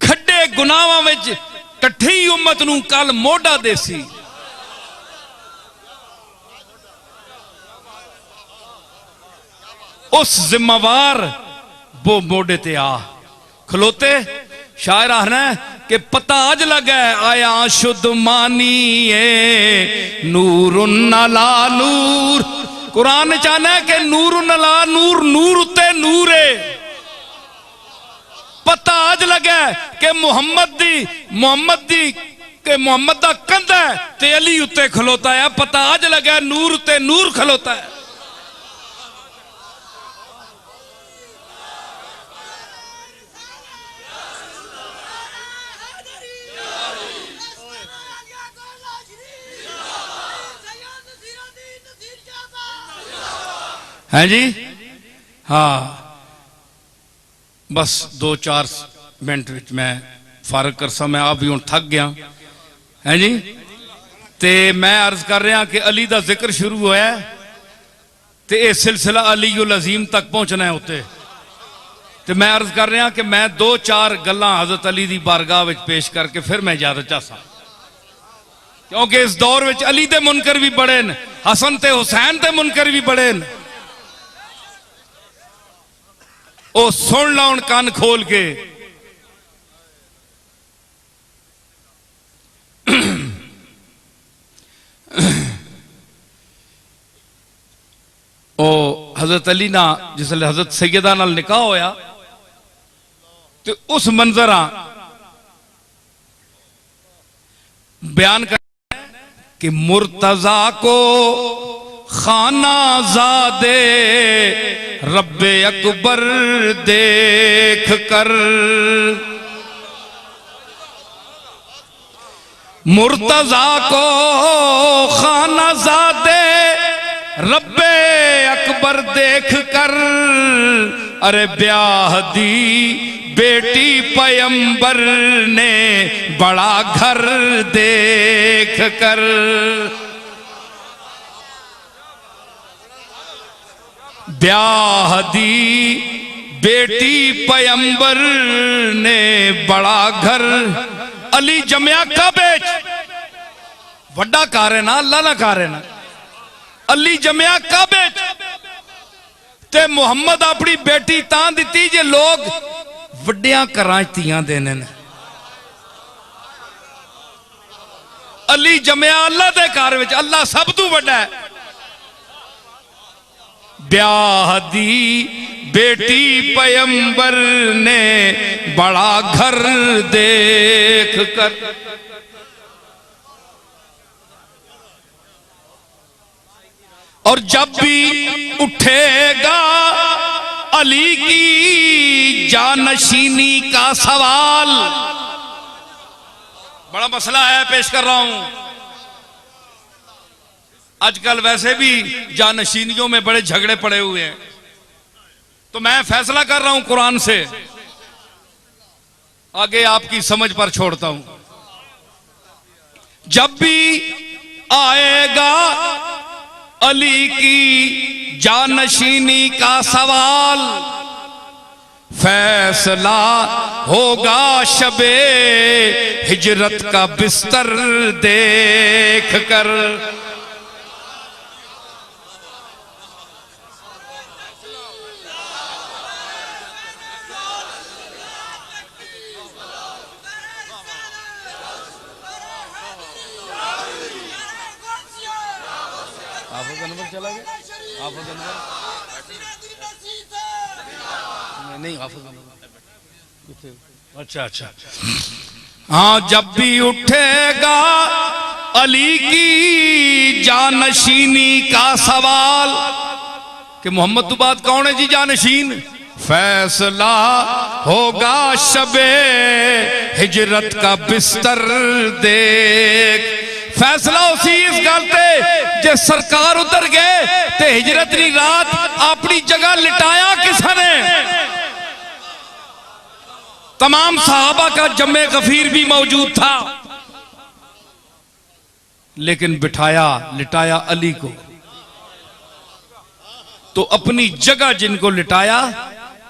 Speaker 1: खड्डे गुनाहां विच कट्ठी उम्मत नू कल मोडा देसी, उस जिम्मेवार वो मोड़े ते आ खलोते। शायर आखना कि पता अज लगा आया शुद्ध मानिए नूर नला नूर। कुरान चाहना है कि नूर नला नूर, नूर उत्ते नूर है। पता अज लगा कि मुहम्मद दी के मुहम्मद दा कंधा है ते अली उत्ते खलोता है। पता अज लगा नूर उत्ते नूर खलोता है। हैं जी? हाँ, बस 2-4 मिनट विच मैं फारग करसा। मैं आप भी हूँ थक गया है जी। ते मैं अर्ज कर रहा कि अली दा जिक्र शुरू होया ते यह सिलसिला अली उल अजीम तक पहुंचना है उत्ते। ते मैं अर्ज कर रहा कि मैं 2-4 गल्लां हजरत अली दी बारगाह विच पेश करके फिर मैं इजाजत चाहता, क्योंकि इस दौर विच अली दे मुनकर भी बड़े न, हसन ते हुसैन दे मुनकर भी बड़े न। ओ सुन लाउन कान खोल के। ओ हजरत अली ना जिसले हजरत सैयदा नाल निकाह होया तो उस मंजरा बयान कर कि मुर्तजा को खाना ज़ादे रब्बे अकबर देख कर, मुर्तजा को खाना ज़ादे रब्बे अकबर देख कर, अरे ब्याह दी बेटी पैगंबर ने बड़ा घर देख कर। ब्याह दी बेटी पैगंबर ने बड़ा घर। अली जमया काबे वड्डा कार है ना, अल्लाह ना कार है ना। अली जमया काबे ते मुहम्मद अपनी बेटी तां दिती जे लोग वड्डियां घरां धीआं देने ने। अली जमया अल्लाह दे घर विच, अल्लाह सब तू वड्डा है। ब्याह दी बेटी पैगंबर ने बड़ा घर देख कर, और जब भी उठेगा अली की जानशीनी का सवाल। बड़ा मसला है, पेश कर रहा हूं। आजकल वैसे भी जानशीनियों में बड़े झगड़े पड़े हुए हैं, तो मैं फैसला कर रहा हूं कुरान से, आगे आपकी समझ पर छोड़ता हूं। जब भी आएगा अली की जानशीनी का सवाल, फैसला होगा शबे हिजरत का बिस्तर देख कर। चला गया नहीं, अच्छा अच्छा। हाँ, जब भी उठेगा अली की जानशीनी का सवाल कि मोहम्मद तो बात कौन है जी जानशीन, फैसला होगा शबे हिजरत का बिस्तर देख। फैसला उसी इस गल ते जे सरकार उधर गए ते हिजरत की रात अपनी जगह लिटाया किसने। तमाम सहाबा का जम्मे गफीर भी मौजूद था, लेकिन बिठाया लिटाया अली को। तो अपनी जगह जिनको लिटाया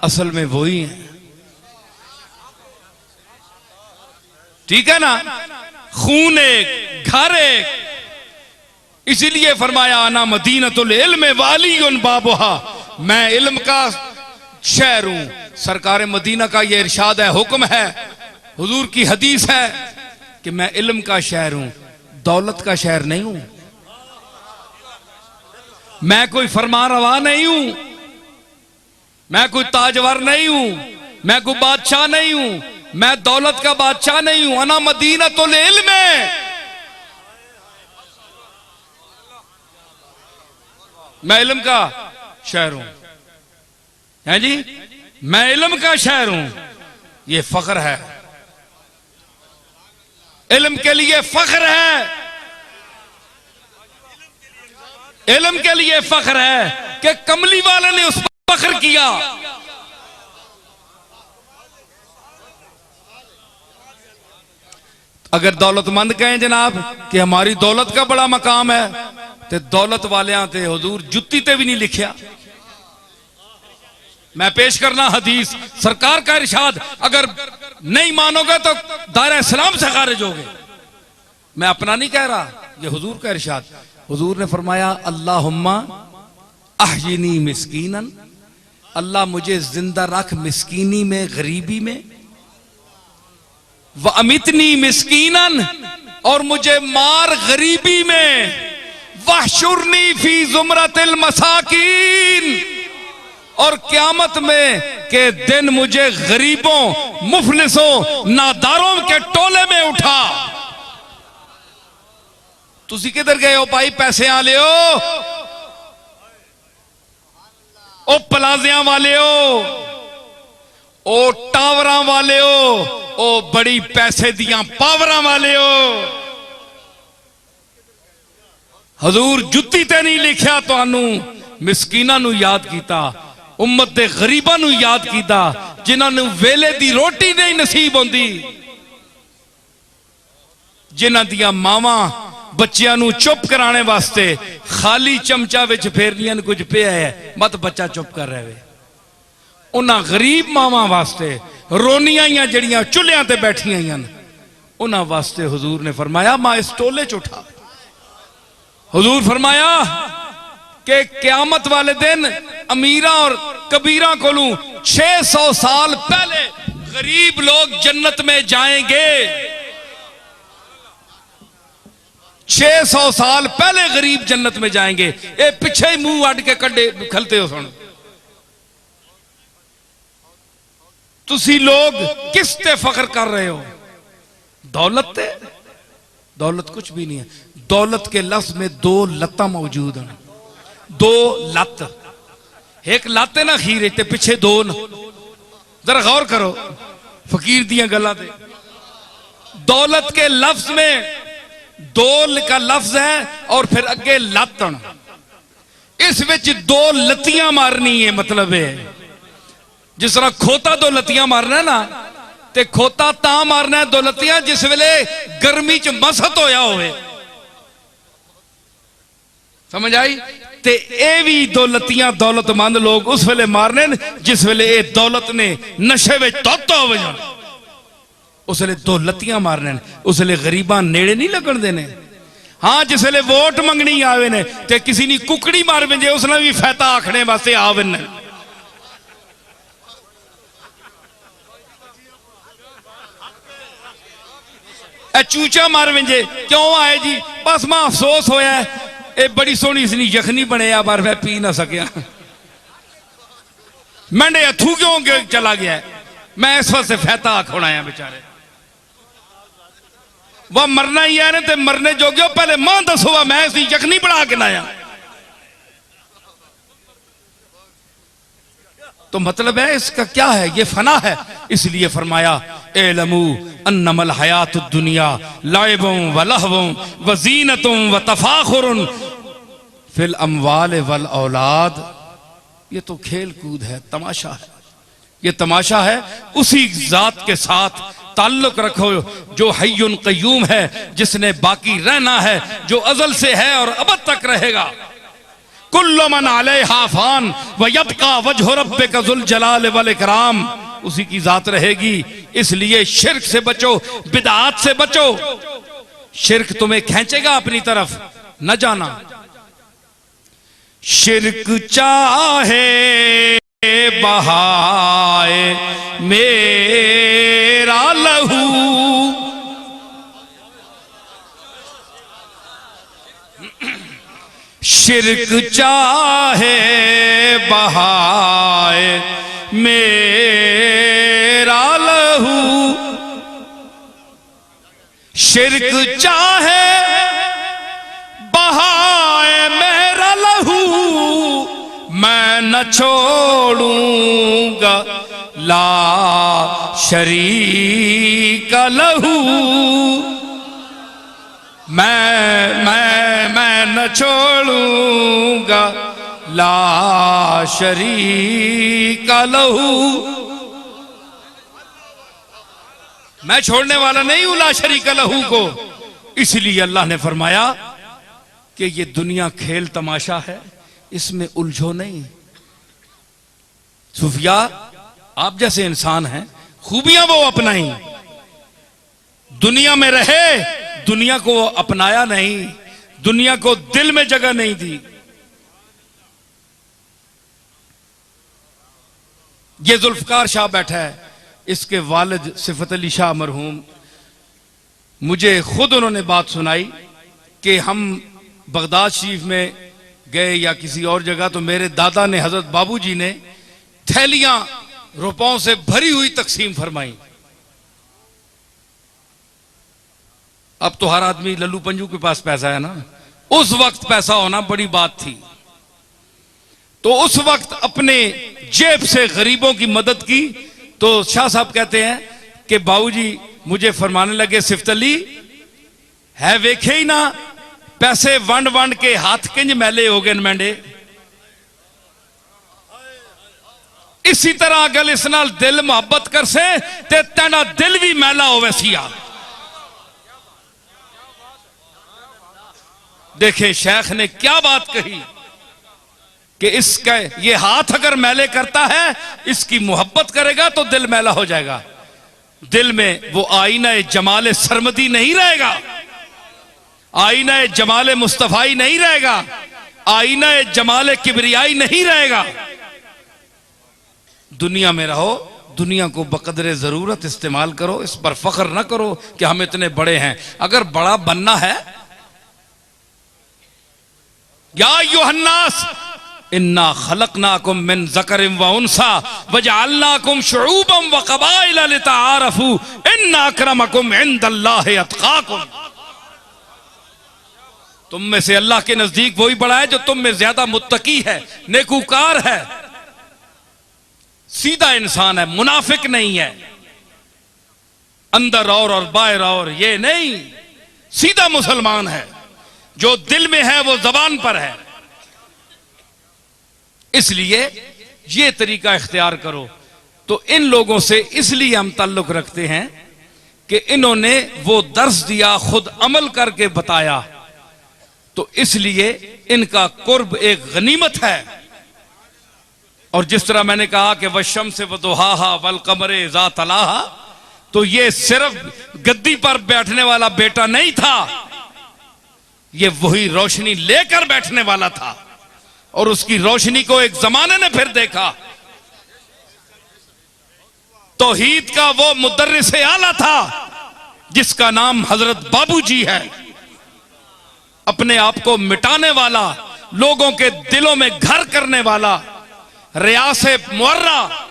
Speaker 1: असल में वही है, ठीक है ना। खून एक, घर एक, इसीलिए फरमाया आना मदीनतुल इल्म वाली उन बाबुहा, मैं इल्म का शहर हूं, सरकार मदीना का ये इरशाद है, हुक्म है, हुजूर की हदीस है कि मैं इल्म का शहर हूं, दौलत का शहर नहीं हूं। मैं कोई फरमान रवा नहीं हूं, मैं कोई ताजवर नहीं हूं, मैं कोई बादशाह नहीं हूं, मैं दौलत का बादशाह नहीं हूं। अना मदीना तो इल्म है, मैं इल्म का शहर हूं। है जी, मैं इल्म का शहर हूं। यह फख्र है, इल्म के लिए फख्र है, इल्म के लिए फख्र है कि कमली वाले ने उस पर फख्र किया। अगर दौलतमंद कहें जनाब कि हमारी दौलत का बड़ा मकाम है, तो दौलत वालियां ते हुजूर जुत्ती ते भी नहीं लिखिया। मैं पेश करना हदीस, सरकार का इरशाद, अगर नहीं मानोगे तो दायरा इस्लाम से खारिज होगे। मैं अपना नहीं कह रहा, ये हुजूर का इरशाद। हुजूर ने फरमाया, अल्लाहुम्मा अहयिनी मिस्कीनन, अल्लाह मुझे जिंदा रख मिस्कीनी में, गरीबी में, व अमितनी मिस्कीनन, और मुझे मार गरीबी में, वहशुरनी फी जुमरतिल मसाकीन, और क़यामत में के दिन मुझे गरीबों, मुफलिसों, नादारों के टोले में उठा। तुसी किधर गए हो भाई, पैसे आ ले हो, ओ प्लाजिया वाले हो, ओ टावरा वाले हो, ओ बड़ी पैसे दिया पावरा वाले हो। हजूर जुत्ती ते नहीं लिखिया, तुहानू मिसकीना नू याद कीता, उम्मत दे गरीबां नू याद कीता, जिन्हां नू वेले दी रोटी नहीं नसीब होंदी, जिन्हां दियां मावां बच्चियां नू चुप कराने वास्ते खाली चमचा विच फेरनियां ने, कुछ पिया है मत बच्चा चुप कर रहे। उन्हां गरीब मावां वास्ते रोनियां जड़ियां चुल्हियां ते बैठियां, उन्हां वास्ते हुजूर ने फरमाया, मां इस टोले च उठा। हुजूर फरमाया कि क़यामत वाले दिन अमीरा और कबीरा कोलू 600 साल पहले गरीब लोग जन्नत में जाएंगे। 600 साल पहले गरीब जन्नत में जाएंगे। ये पीछे ही मुंह अड़ के कड्डे खलते हो। सुन, तुसी लोग किस ते फख्र कर रहे हो? दौलत ते? दौलत कुछ भी नहीं है। दौलत के लफ्ज में दो लत्ता मौजूद हैं, दो लत। एक लत है ना खीरे ते पिछे दो न। जरा गौर करो फकीर दियां गल्लां ते। दौलत के लफ्ज में दो का लफ्ज है और फिर अगे लतन, इस विच दो लतियां मारनी है। मतलब है जिस तरह खोता दो लतियां मारना है ना, ते खोता ता मारना है दो लतियां जिस वेले गर्मी च मसत होया होवे। समझ आई? ते ए भी दो लतियां दौलतमंद लोग उस वेले मारने जिस वेले ए दौलत ने नशे में धुत हो जाए, उस वेले दो लतियां मारने। उस वेले गरीबां नेड़े नहीं लगन देने। हाँ, जिस वेले वोट मंगनी आवे ने ते किसी ने कुकड़ी मार वेंजे उसने भी फैता आखने वास्ते आवे ने। चूचा मार वेंजे क्यों आए जी? बस मां अफसोस होया ए बड़ी सोहनी इसनी यखनी बने आ पर मैं पी ना सकिया, मैंने हथू क्यों चला गया। मैं इस वास्ते फैता आखोना आया बेचारे। वह मरना ही है ते मरने जोगे पहले मां दसो वह मैं इसकी यखनी बना के लाया। तो मतलब है इसका क्या है? ये फना है। इसलिए फरमाया एलमू अन्नमल हयातुद दुनिया लाइबुम व लहवुम व ज़ीनतुम व तफाखुरुन फिल अमवाल वल औलाद। ये तो खेल कूद है, तमाशा है। ये तमाशा है। उसी जात के साथ ताल्लुक रखो जो हय्युन क़य्यूम है, जिसने बाकी रहना है, जो अज़ल से है और अबद तक रहेगा। कुल्लु मन अलैहा फान व यब्का वजहु रब्बिका ज़ुल जलाल वल इकराम। उसी की जात रहेगी। इसलिए शिर्क से बचो, बिदआत से बचो। शिर्क तुम्हें खींचेगा अपनी तरफ, न जाना। शिर्क चाहे बहाए मेरा लहू, शिर्क चाहे बहाए मेरा लहू, शिर्क चाहे बहाए मेरा लहू, मैं न छोड़ूंगा ला शरीक लहू, मैं न छोड़ूंगा ला शरीक लहू, मैं छोड़ने वाला नहीं हूं ला शरीक लहू को। इसलिए अल्लाह ने फरमाया कि ये दुनिया खेल तमाशा है, इसमें उलझो नहीं। सूफिया आप जैसे इंसान हैं, खूबियां वो अपनाई, दुनिया में रहे, दुनिया को वो अपनाया नहीं, दुनिया को दिल में जगह नहीं दी। ये जुल्फकार शाह बैठा है, इसके वालिद सिफत अली शाह मरहूम, मुझे खुद उन्होंने बात सुनाई कि हम बगदाद शरीफ में गए या किसी और जगह, तो मेरे दादा ने, हजरत बाबूजी ने थैलियां रुपयों से भरी हुई तकसीम फरमाई। अब तो हर आदमी लल्लू पंजू के पास पैसा है ना, उस वक्त पैसा होना बड़ी बात थी। तो उस वक्त अपने जेब से गरीबों की मदद की। तो शाह साहब कहते हैं कि बाबूजी मुझे फरमाने लगे, सिफ्त अली है वेखे ही ना पैसे वंड वंड के हाथ किंज मैले हो गए मैंडे। इसी तरह अगर इस नाल दिल मुहब्बत कर से ते तेना दिल भी मैला होवे सिया। देखें शेख ने क्या बात कही कि इसका ये हाथ अगर मैले करता है, इसकी मोहब्बत करेगा तो दिल मैला हो जाएगा। दिल में वो आईना जमाले सरमदी नहीं रहेगा, आईना जमाले मुस्तफाई नहीं रहेगा, आईना जमाले किबरियाई नहीं रहेगा। दुनिया में रहो, दुनिया को बकदरे जरूरत इस्तेमाल करो, इस पर फख्र ना करो कि हम इतने बड़े हैं। अगर बड़ा बनना है, या युहन्नास इन्ना खलकनाकुम मिन ज़करिन व उन्सा वजअलनाकुम शुऊबन व क़बाइला लितआरफू इन्ना अक्रमकुम इंदल्लाहि अत्क़ाकुम। तुम में से अल्लाह के नजदीक वही बड़ा है जो तुम में ज्यादा मुत्तकी है, नेकूकार है, सीधा इंसान है, मुनाफिक नहीं है, अंदर और बाहर और ये नहीं, सीधा मुसलमान है। जो दिल में है वो जबान पर है। इसलिए ये तरीका इख्तियार करो। तो इन लोगों से इसलिए हम ताल्लुक रखते हैं कि इन्होंने वो दर्स दिया, खुद अमल करके बताया, तो इसलिए इनका कुर्ब एक गनीमत है। और जिस तरह मैंने कहा कि वशम से वदुहाहा वल कमरे ज़ा तलाहा, तो ये सिर्फ गद्दी पर बैठने वाला बेटा नहीं था, ये वही रोशनी लेकर बैठने वाला था। और उसकी रोशनी को एक जमाने ने फिर देखा। तौहीद का वो मुदर्रिस आला था जिसका नाम हजरत बाबूजी है, अपने आप को मिटाने वाला, लोगों के दिलों में घर करने वाला, रियासे मुअर्रा,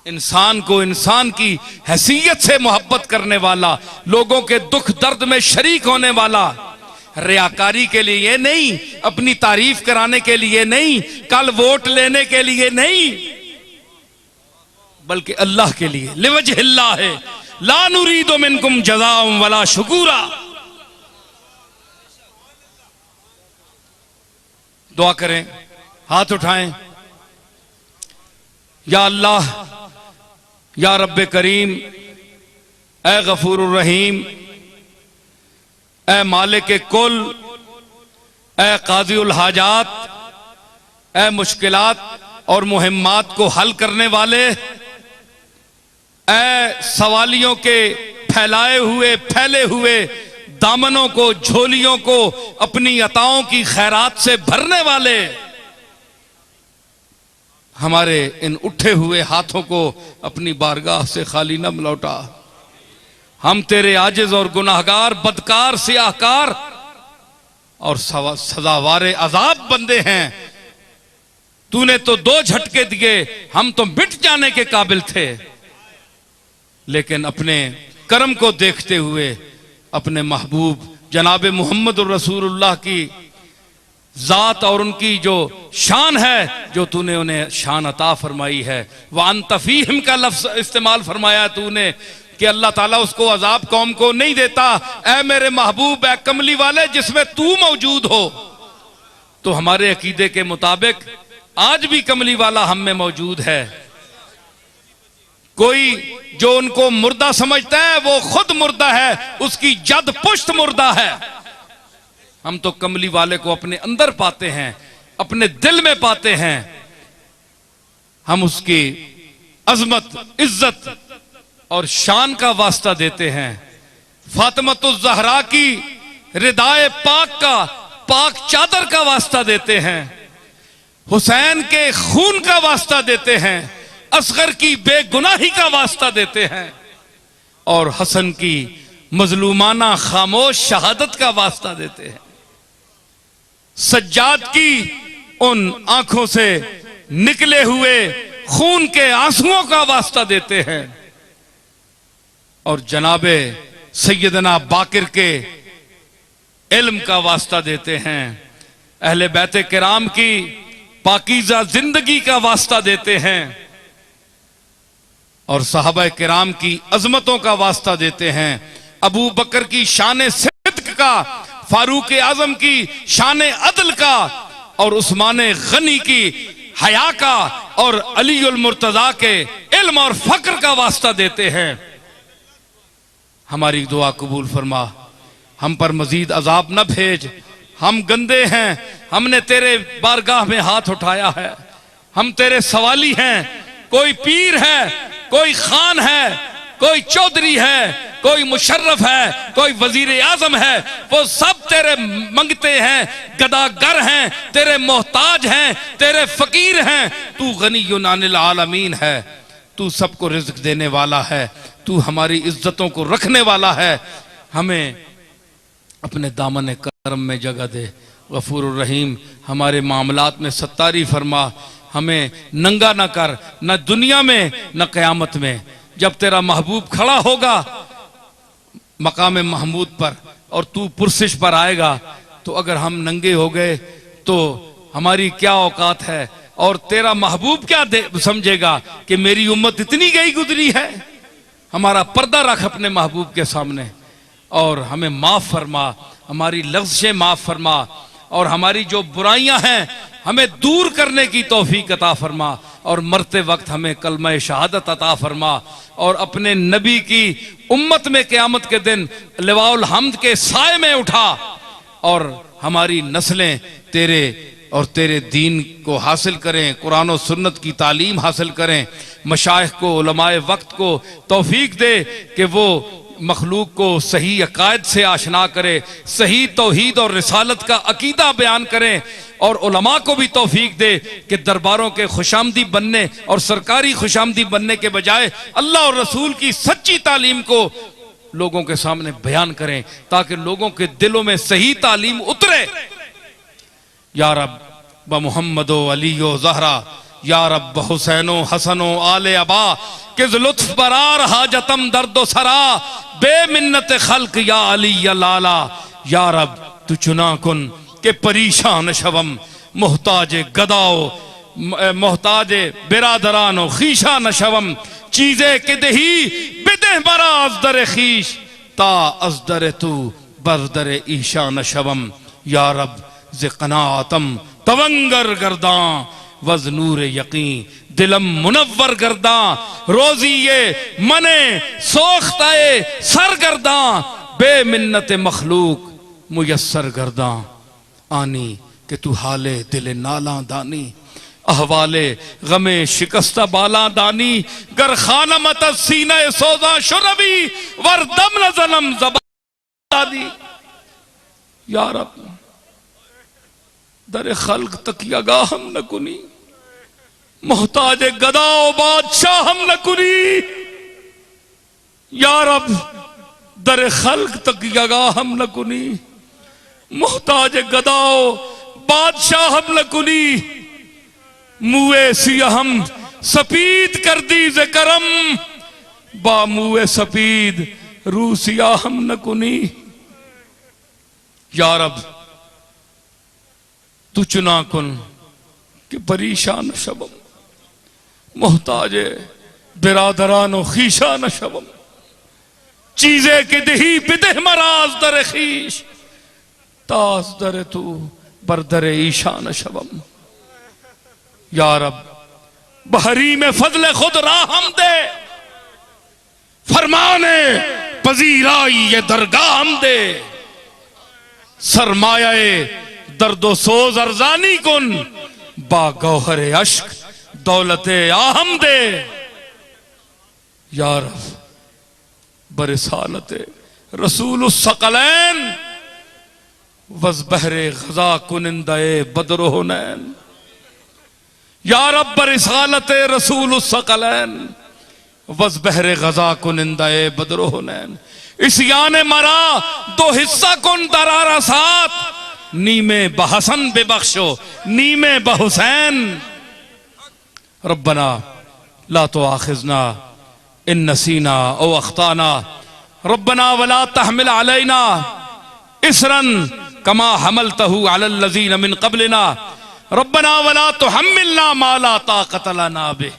Speaker 1: इंसान को इंसान की हैसियत से मोहब्बत करने वाला, लोगों के दुख दर्द में शरीक होने वाला, रियाकारी के लिए नहीं, अपनी तारीफ कराने के लिए नहीं, कल वोट लेने के लिए नहीं, बल्कि अल्लाह के लिए। लिवजहिल्लाह है ला नुरीदु मिनकुम जज़ाअन वला शुकूरा। दुआ करें, हाथ उठाएं। या अल्लाह, या रब्बे करीम, ए गफूरुर रहीम, ए मालिक कुल, ए काज़ीउल हाजात, ए मुश्किलात और मुहिम्मात को हल करने वाले, ए सवालियों के फैले हुए दामनों को, झोलियों को अपनी अताओं की खैरात से भरने वाले, हमारे इन उठे हुए हाथों को अपनी बारगाह से खाली न लौटा। हम तेरे आजिज और गुनाहगार, बदकार, सियाहकार और सजावारे अजाब बंदे हैं। तूने तो 2 झटके दिए, हम तो मिट जाने के काबिल थे, लेकिन अपने करम को देखते हुए अपने महबूब जनाब मोहम्मद रसूलुल्लाह की जात और उनकी जो शान है, जो तूने उन्हें शान अता फरमाई है, वान तफीहिम का लफ्ज इस्तेमाल फरमाया तूने कि अल्लाह ताला उसको अजाब कौम को नहीं देता। ऐ मेरे महबूब, ऐ कमली वाले, जिसमें तू मौजूद हो। तो हमारे अकीदे के मुताबिक आज भी कमली वाला हम में मौजूद है। कोई जो उनको मुर्दा समझता है वो खुद मुर्दा है, उसकी जद पुश्त मुर्दा है। हम तो कमली वाले को अपने अंदर पाते हैं, अपने दिल में पाते हैं। हम उसकी अजमत, इज्जत और शान का वास्ता देते हैं। फातिमतुज़ ज़हरा की रिदाए पाक का, पाक चादर का वास्ता देते हैं। हुसैन के खून का वास्ता देते हैं। असगर की बेगुनाही का वास्ता देते हैं और हसन की मजलूमाना खामोश शहादत का वास्ता देते हैं। सज्जाद की उन आंखों से निकले हुए खून के आंसुओं का वास्ता देते हैं और जनाबे सैयदना बाकिर के इल्म का वास्ता देते हैं। अहले बैत किराम की पाकीज़ा जिंदगी का वास्ता देते हैं और सहाबा किराम की अजमतों का वास्ता देते हैं। अबू बकर की शान सिद्क का, फारूक आजम की शान अदल का और उस्मान गनी की हया का और अली उल मुर्तजा के इल्म और फक्र का वास्ता देते हैं। हमारी दुआ कबूल फरमा, हम पर मजीद अजाब न भेज। हम गंदे हैं, हमने तेरे बारगाह में हाथ उठाया है। हम तेरे सवाली हैं। कोई पीर है, कोई खान है, कोई चौधरी है, कोई मुशर्रफ है, कोई वजीर आजम है, वो सब तेरे मंगते हैं, गदागर हैं, तेरे मोहताज हैं, तेरे फकीर हैं। तू गनीयुन अनिल आलमीन है, तू सबको रिज्क देने वाला है, तू हमारी इज्जतों को रखने वाला है। हमें अपने दामन करम में जगह दे। गफूर रहीम, हमारे मामलात में सत्तारी फरमा। हमें नंगा ना कर, न दुनिया में न क़यामत में। जब तेरा महबूब खड़ा होगा मकाम महमूद पर और तू पुरसिश पर आएगा, तो अगर हम नंगे हो गए तो हमारी क्या औकात है और तेरा महबूब क्या समझेगा कि मेरी उम्मत इतनी गई गुजरी है। हमारा पर्दा रख अपने महबूब के सामने और हमें माफ फरमा, हमारी लफ्ज़ें माफ फरमा और हमारी जो बुराइयां हैं हमें दूर करने की तौफीक अता फरमा और मरते वक्त हमें कलमा शहादत अता फरमा और अपने नबी की उम्मत में क़यामत के दिन लिवाउल हम्द के साए में उठा और हमारी नस्लें तेरे और तेरे दीन को हासिल करें, कुरान और सुन्नत की तालीम हासिल करें। मशाइख को, उलमाए वक्त को तौफीक दे कि वो मखलूक को सही अकायद से आशना करे, सही तौहीद और रिसालत का अकीदा बयान करें और उलमा को भी तौफीक दे कि दरबारों के खुशामदी बनने और सरकारी खुशामदी बनने के बजाय अल्लाह और रसूल की सच्ची तालीम को लोगों के सामने बयान करें ताकि लोगों के दिलों में सही तालीम उतरे। या रब ब मुहम्मदो अलीयो ज़हरा, या रब हुसैनो हसनो आले अबा, किस लुत्फ बरार हाजतम दर्दो सरा, बेमिन्नत खल्क या अली या लाला। या रब तू चुना कुन के परेशान शवम, मोहताज गदाओ मोहताज बिरादरानो खीशा नशवम, चीज़े के दही बिदह बरा अजदर खीश, ता अजदर तू बरदर ईशा नशवम। या रब ज़िक़नातम तवंगर गर्दा, वज नूर यकीन दिलम मुनव्वर गर्दा, रोजी ये मने सोख्ताए सरगर्दा, बेमिन्नत मखलूक मुयस्सर गर्दा। आनी कि तू हाले दिल नाला दानी, अहवाले गमे शिकस्ता बाला दानी, गर खाना मत सीना सोजा शुरबी वर दम न जलम जबादी। या रब दर खल्क तकियागा हम न कुनी, मोहताज गदाओ बादशाह हम न कुनी। या रब दर खल्क तकियागा हम न कुनी, मोहताज गदाओ बादशाह हम न कुनी। मुए सिया हम सपीद कर दी जे करम, बा मुए सपीद रूसिया हम न कुनी। या रब तू चुना कुन कि परेशान शबम, मोहताजे बिरादरानो खीशा न शबम। चीजे के दही बिदह मराज दर खीश, ताज दर तू बरदर ईशा न शबम। या रब बहरी में फजले खुद राहम दे, फरमाने पजीराई ये दरगाह हम दे। सरमायाए दर्दो सोज अरजानी कुन, बा गौहरे अश्क दौलते आहम दे। या रब बरिसालते रसूल सकलैन, वज बहरे गजा कुनिंदे बदरो हुनैन। या रब बरिसालते रसूल सकलैन, वज बहरे गजा कुनिंदे बदरो हुनैन। इस याने मरा दो हिस्सा कुन दरारा साथ, नीमे बहसन बेबख्शो नीमे बहुसैन। रब्बना ला तो आखिजना इन नसीना ओ अख्ताना, रब्बना वला तहमिल अलैना इसरन कमा हमलतहु अलल लज़ीना मिन क़ब्लिना, रब्बना वला तुहम्मिलना मा ला ताक़त लना बिह,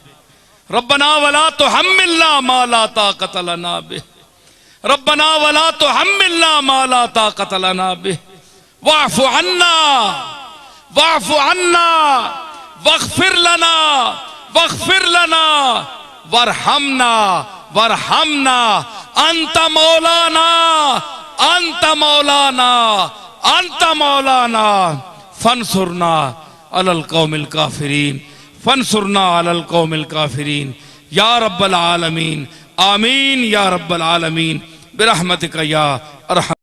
Speaker 1: रब्बना वला तुहम्मिलना मा ला ताक़त लना बिह, रब्बना वला तुहम्मिलना मा ला ताक़त लना बिह। वाफ़ु अन्ना वाफ़ु अन्ना वग़फ़िर लना वग़फ़िर लना वरहमना वरहमना, अंत मौलाना अंत मौलाना अंत मौलाना, फंसुरना अलल कौमिल काफिरीन फंसुरना अलल कौमिल काफिरीन। या रब्बल आलमीन आमीन या रब्बल आलमीन बिरहमतिका या अरहम।